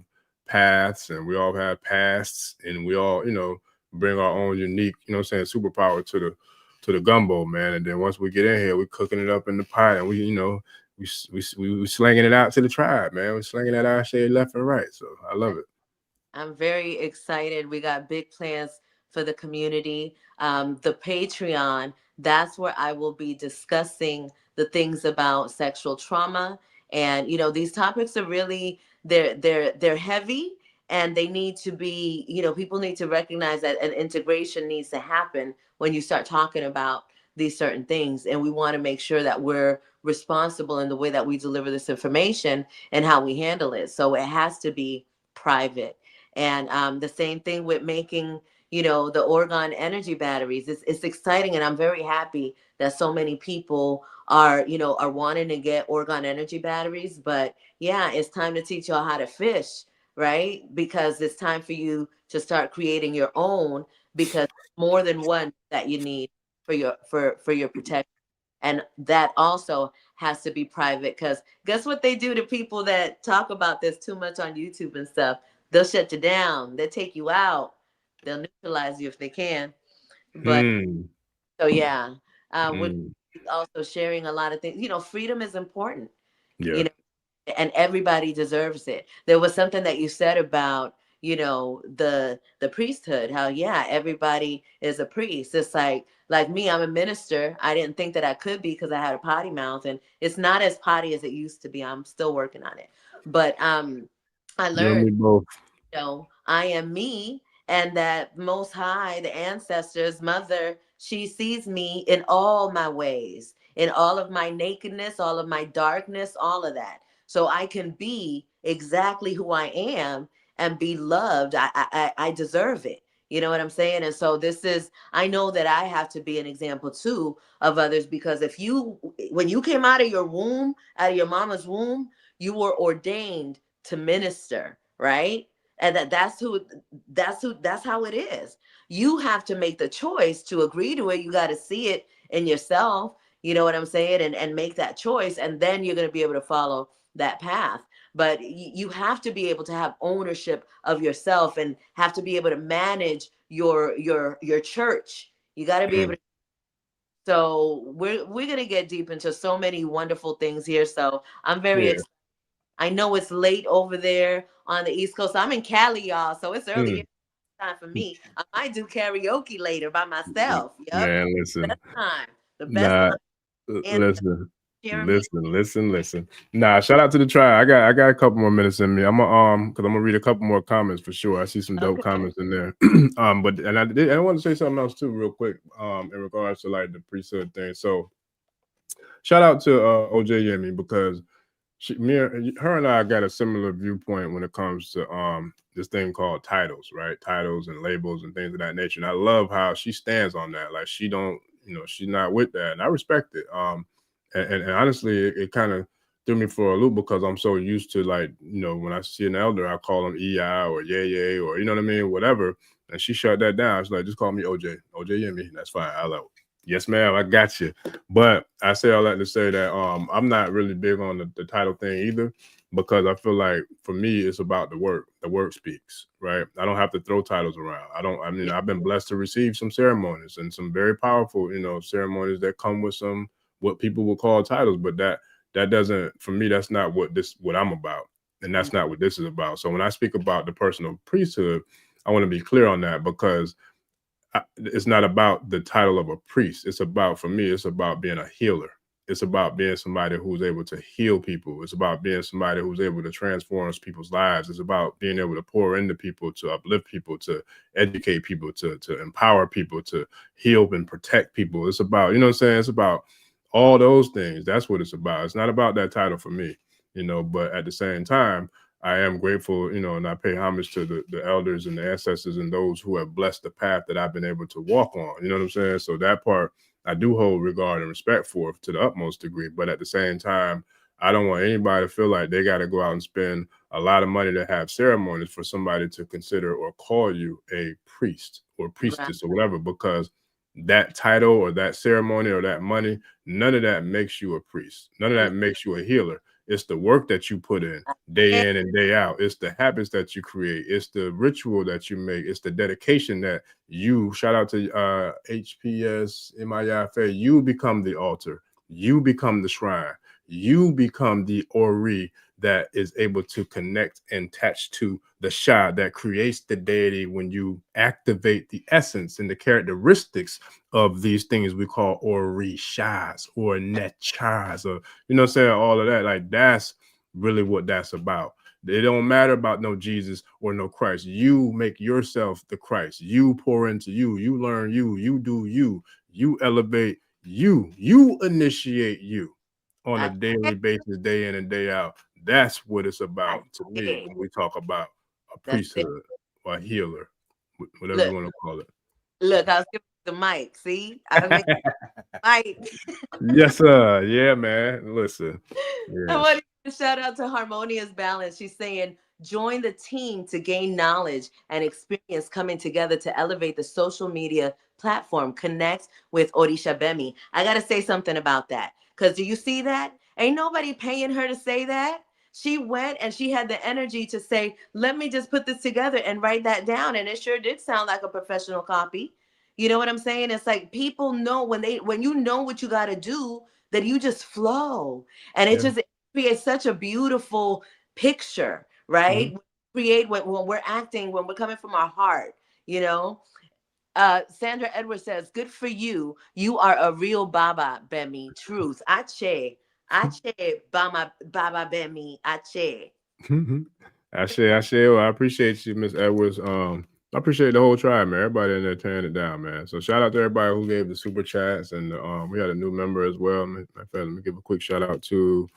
paths and we all have pasts, and we all bring our own unique superpower to the gumbo, man. And then once we get in here, we're cooking it up in the pot, and we slinging it out to the tribe, man. We're slinging that out shade left and right. So I love it. I'm very excited. We got big plans for the community. The Patreon, that's where I will be discussing the things about sexual trauma. And these topics are really they're heavy, and they need to be, people need to recognize that an integration needs to happen when you start talking about these certain things. And we want to make sure that we're responsible in the way that we deliver this information and how we handle it. So it has to be private. And the same thing with making, the Oregon energy batteries. It's exciting, and I'm very happy that so many people are wanting to get Oregon energy batteries. But yeah, it's time to teach y'all how to fish, right? Because it's time for you to start creating your own, because more than one that you need for your protection. And that also has to be private, because guess what they do to people that talk about this too much on YouTube and stuff? They'll shut you down. They'll take you out. They'll neutralize you if they can. But so yeah, we're also sharing a lot of things. Freedom is important. Yeah. And everybody deserves it. There was something that you said about the priesthood. How everybody is a priest. It's like me. I'm a minister. I didn't think that I could be because I had a potty mouth, and it's not as potty as it used to be. I'm still working on it. But I You and learned. me both. I am me, and that Most High, the ancestors, Mother, she sees me in all my ways, in all of my nakedness, all of my darkness, all of that. So I can be exactly who I am and be loved. I deserve it. You know what I'm saying? And so I know that I have to be an example too of others, because when you came out of your womb, out of your mama's womb, you were ordained to minister, right? And that's how it is. You have to make the choice to agree to it. You got to see it in yourself, you know what I'm saying, and make that choice, and then you're going to be able to follow that path. But you have to be able to have ownership of yourself, and have to be able to manage your church. You got to be able to. So we're going to get deep into so many wonderful things here. So I'm very excited. I know it's late over there on the East Coast. I'm in Cali, y'all, so it's early time for me. I might do karaoke later by myself. Yep. Man, listen. Best time. The best time. Listen. Nah, shout out to the tribe. I got a couple more minutes in me. I'm gonna read a couple more comments for sure. I see some dope comments in there. But I want to say something else too, real quick. In regards to like the priesthood thing. So shout out to OJ Yemi, because her and I got a similar viewpoint when it comes to this thing called titles, right? Titles and labels and things of that nature. And I love how she stands on that. Like she don't, she's not with that, and I respect it. And honestly, it kind of threw me for a loop because I'm so used to, like, when I see an elder, I call him EI or Yay or, you know what I mean, whatever. And she shut that down. She's like, just call me OJ, Yemi. That's fine. I like, yes, ma'am, I got you. But I say all that to say that I'm not really big on the title thing either, because I feel like for me it's about the work. The work speaks, right? I don't have to throw titles around. I've been blessed to receive some ceremonies and some very powerful, ceremonies that come with some what people will call titles, but that doesn't, for me, that's not what I'm about, and that's not what this is about. So when I speak about the personal priesthood, I want to be clear on that, because it's not about the title of a priest. It's about, for me, it's about being a healer. It's about being somebody who's able to heal people. It's about being somebody who's able to transform people's lives. It's about being able to pour into people, to uplift people, to educate people, to empower people, to heal and protect people. It's about, you know what I'm saying? It's about all those things. That's what it's about. It's not about that title for me, but at the same time, I am grateful, and I pay homage to the elders and the ancestors and those who have blessed the path that I've been able to walk on. You know what I'm saying? So that part I do hold regard and respect for to the utmost degree. But at the same time, I don't want anybody to feel like they got to go out and spend a lot of money to have ceremonies for somebody to consider or call you a priest or priestess or whatever, because that title or that ceremony or that money, none of that makes you a priest. None of that makes you a healer. It's the work that you put in and day out. It's the habits that you create. It's the ritual that you make. It's the dedication that you, shout out to HPS MIFA, you become the altar. You become the shrine. You become the Ori that is able to connect and attach to the Shah that creates the deity when you activate the essence and the characteristics of these things we call Orishas or Nechas, or, you know what I'm saying, all of that. Like, that's really what that's about. It don't matter about no Jesus or no Christ. You make yourself the Christ. You pour into you. You learn you do you. You elevate you. You initiate you on a daily basis, day in and day out. That's what it's about to me when we talk about a priesthood or a healer, whatever you want to call it. Look, I was giving the mic. See, I made mic. Yes, sir. Yeah, man. Listen. I Yeah. want to shout out to Harmonious Balance. She's saying, join the team to gain knowledge and experience coming together to elevate the social media platform. Connect with Orisha Bemi. I got to say something about that. Because do you see that? Ain't nobody paying her to say that. She went and she had the energy to say, let me just put this together and write that down. And it sure did sound like a professional copy. You know what I'm saying? It's like people know when you know what you got to do, that you just flow. And it just creates such a beautiful picture, right? Create when we're acting, when we're coming from our heart, you know. Sandra Edwards says, good for you. You are a real Baba Bemi. Truth. Ache. Ache Baba Bemi. Ache. Well, I appreciate you, Miss Edwards. I appreciate the whole tribe, man. Everybody in there tearing it down, man. So shout out to everybody who gave the super chats, and we had a new member as well. Let me give a quick shout out to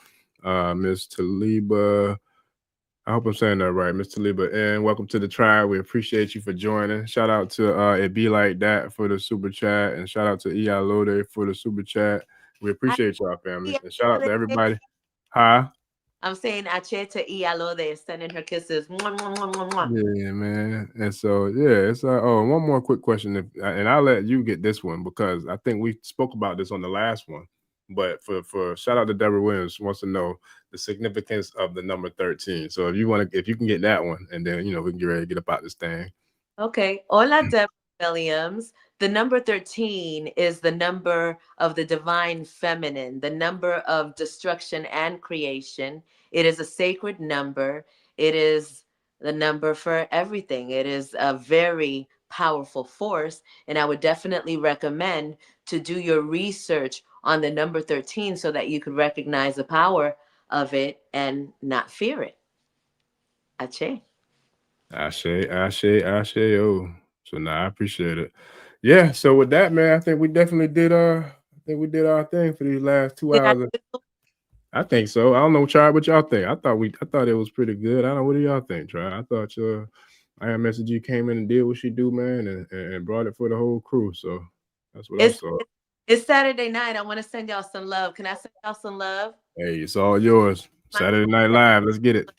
Miss Taliba. I hope I'm saying that right, Miss Taliba, and welcome to the tribe. We appreciate you for joining. Shout out to It Be Like That for the super chat, and shout out to EI Lode for the super chat. We appreciate y'all, family, and shout out to everybody. Hi. I'm saying Ache to Iyalode, sending her kisses. Mwah, mwah, mwah, mwah, mwah. Yeah, man. And so, yeah, it's one more quick question, and I'll let you get this one, because I think we spoke about this on the last one. But for shout out to Deborah Williams, wants to know the significance of the number 13. So if you can get that one, and then we can get ready to get about this thing. Okay. Hola, Deborah Williams. The number 13 is the number of the divine feminine, the number of destruction and creation. It is a sacred number. It is the number for everything. It is a very powerful force. And I would definitely recommend to do your research on the number 13 so that you could recognize the power of it and not fear it. Ache. Ashe. So I appreciate it. Yeah. So with that, man, I think we definitely did our thing for these last 2 Did I hours. I think so. I don't know, Tribe, what y'all think? I thought it was pretty good. I don't know, what do y'all think, Tribe? I thought I am SEG came in and did what she do, man, and brought it for the whole crew. So that's what I saw. It's Saturday night. I want to send y'all some love. Can I send y'all some love? Hey, it's all yours. Saturday Night Live. Let's get it.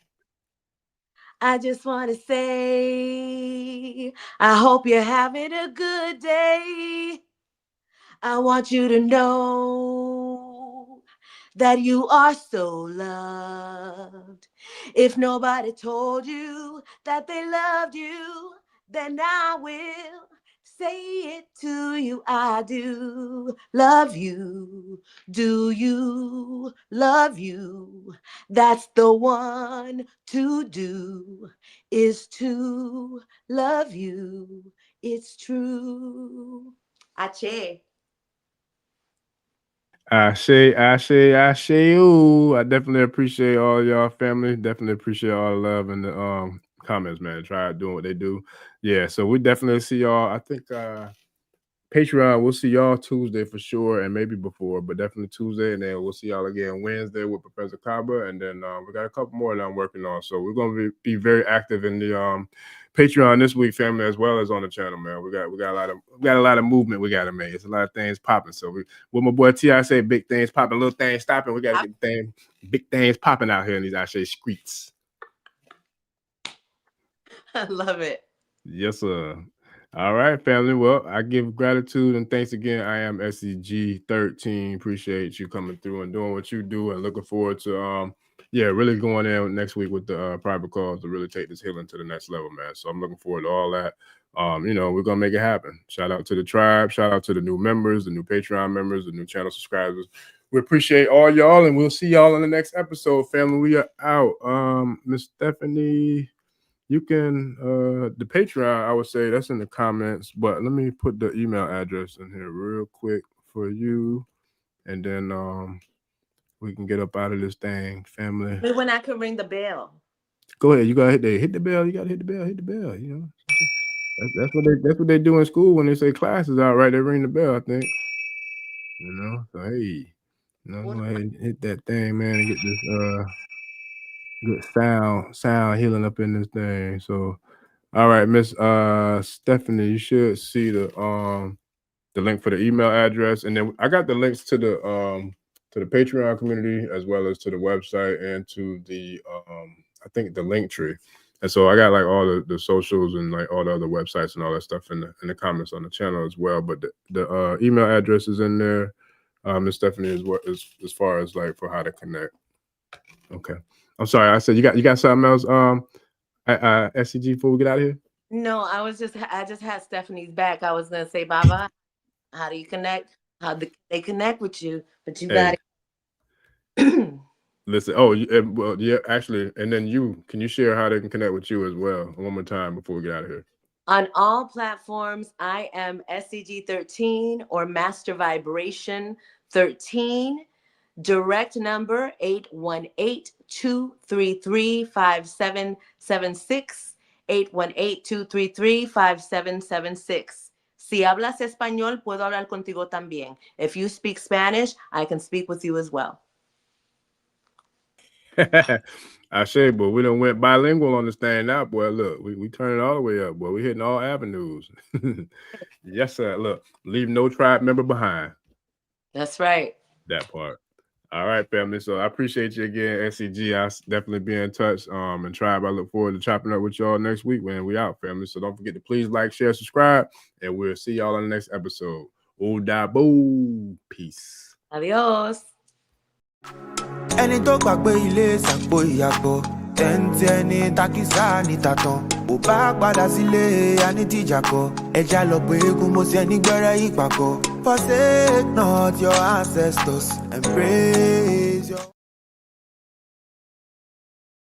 I just want to say, I hope you're having a good day. I want you to know that you are so loved. If nobody told you that they loved you, then I will say it to you. I do love you. Do you love you? That's the one to do, is to love you. It's true. Ache. Ooh, I definitely appreciate all y'all family. Definitely appreciate all the love and the comments, man. Try doing what they do. Yeah, so we definitely see y'all. I think Patreon, we'll see y'all Tuesday for sure, and maybe before, but definitely Tuesday, and then we'll see y'all again Wednesday with Professor Kaba, and then we got a couple more that I'm working on. So we're gonna be very active in the Patreon this week, family, as well as on the channel, man. We got a lot of movement we gotta make. It's a lot of things popping. So with my boy T, I say big things popping, little things stopping. We gotta get big things popping out here in these Ashe streets. I love it. Yes, sir. All right, family. Well, I give gratitude and thanks again. I am SEG13. Appreciate you coming through and doing what you do, and looking forward to really going in next week with the private calls to really take this healing to the next level, man. So I'm looking forward to all that. We're gonna make it happen. Shout out to the tribe, shout out to the new members, the new Patreon members, the new channel subscribers. We appreciate all y'all, and we'll see y'all in the next episode, family. We are out. Miss Stephanie, you can the Patreon, I would say that's in the comments, but let me put the email address in here real quick for you, and then we can get up out of this thing, family. Maybe when I can ring the bell. Go ahead, you gotta hit the bell. You gotta hit the bell. You know, that's what they do in school when they say classes out, right? They ring the bell, I think. You know, so hey, go ahead and hit that thing, man, and get this good sound healing up in this thing. So, all right, Miss Stephanie, you should see the link for the email address, and then I got the links to the Patreon community, as well as to the website and to the I think the link tree. And so I got like all the socials and like all the other websites and all that stuff in the comments on the channel as well. But the email address is in there, Miss Stephanie, as far as like for how to connect. Okay, I'm sorry, I said you got something else SEG before we get out of here? No, I just had Stephanie's back. I was gonna say bye-bye. How do you connect? How they connect with you? But you got it. Listen, well, yeah, actually, and then can you share how they can connect with you as well one more time before we get out of here? On all platforms, I am SEG13 or Master Vibration 13. Direct number 818-233-5776. 818-233-5776. Si hablas español, puedo hablar contigo también. If you speak Spanish, I can speak with you as well. I say, but we done went bilingual on this thing now, boy. Look, we turning all the way up, boy. We hitting all avenues. Yes, sir. Look, leave no tribe member behind. That's right. That part. All right, family. So I appreciate you again, SEG. I'll definitely be in touch. And tribe, I look forward to chopping up with y'all next week when we out, family. So don't forget to please like, share, subscribe, and we'll see y'all in the next episode. Odabu. Peace. Adios. Ẹni tó gbàgbé ilé ṣàpò ìyàgbọ́ tẹ́ǹtì ẹni takísà ní tàtàn ò bá padà sílé anítìjàkọ ẹja lọ pé eégún mo ṣe ní gbẹ́rẹ́ ìpàkọ́. Forsake not your ancestors and praise your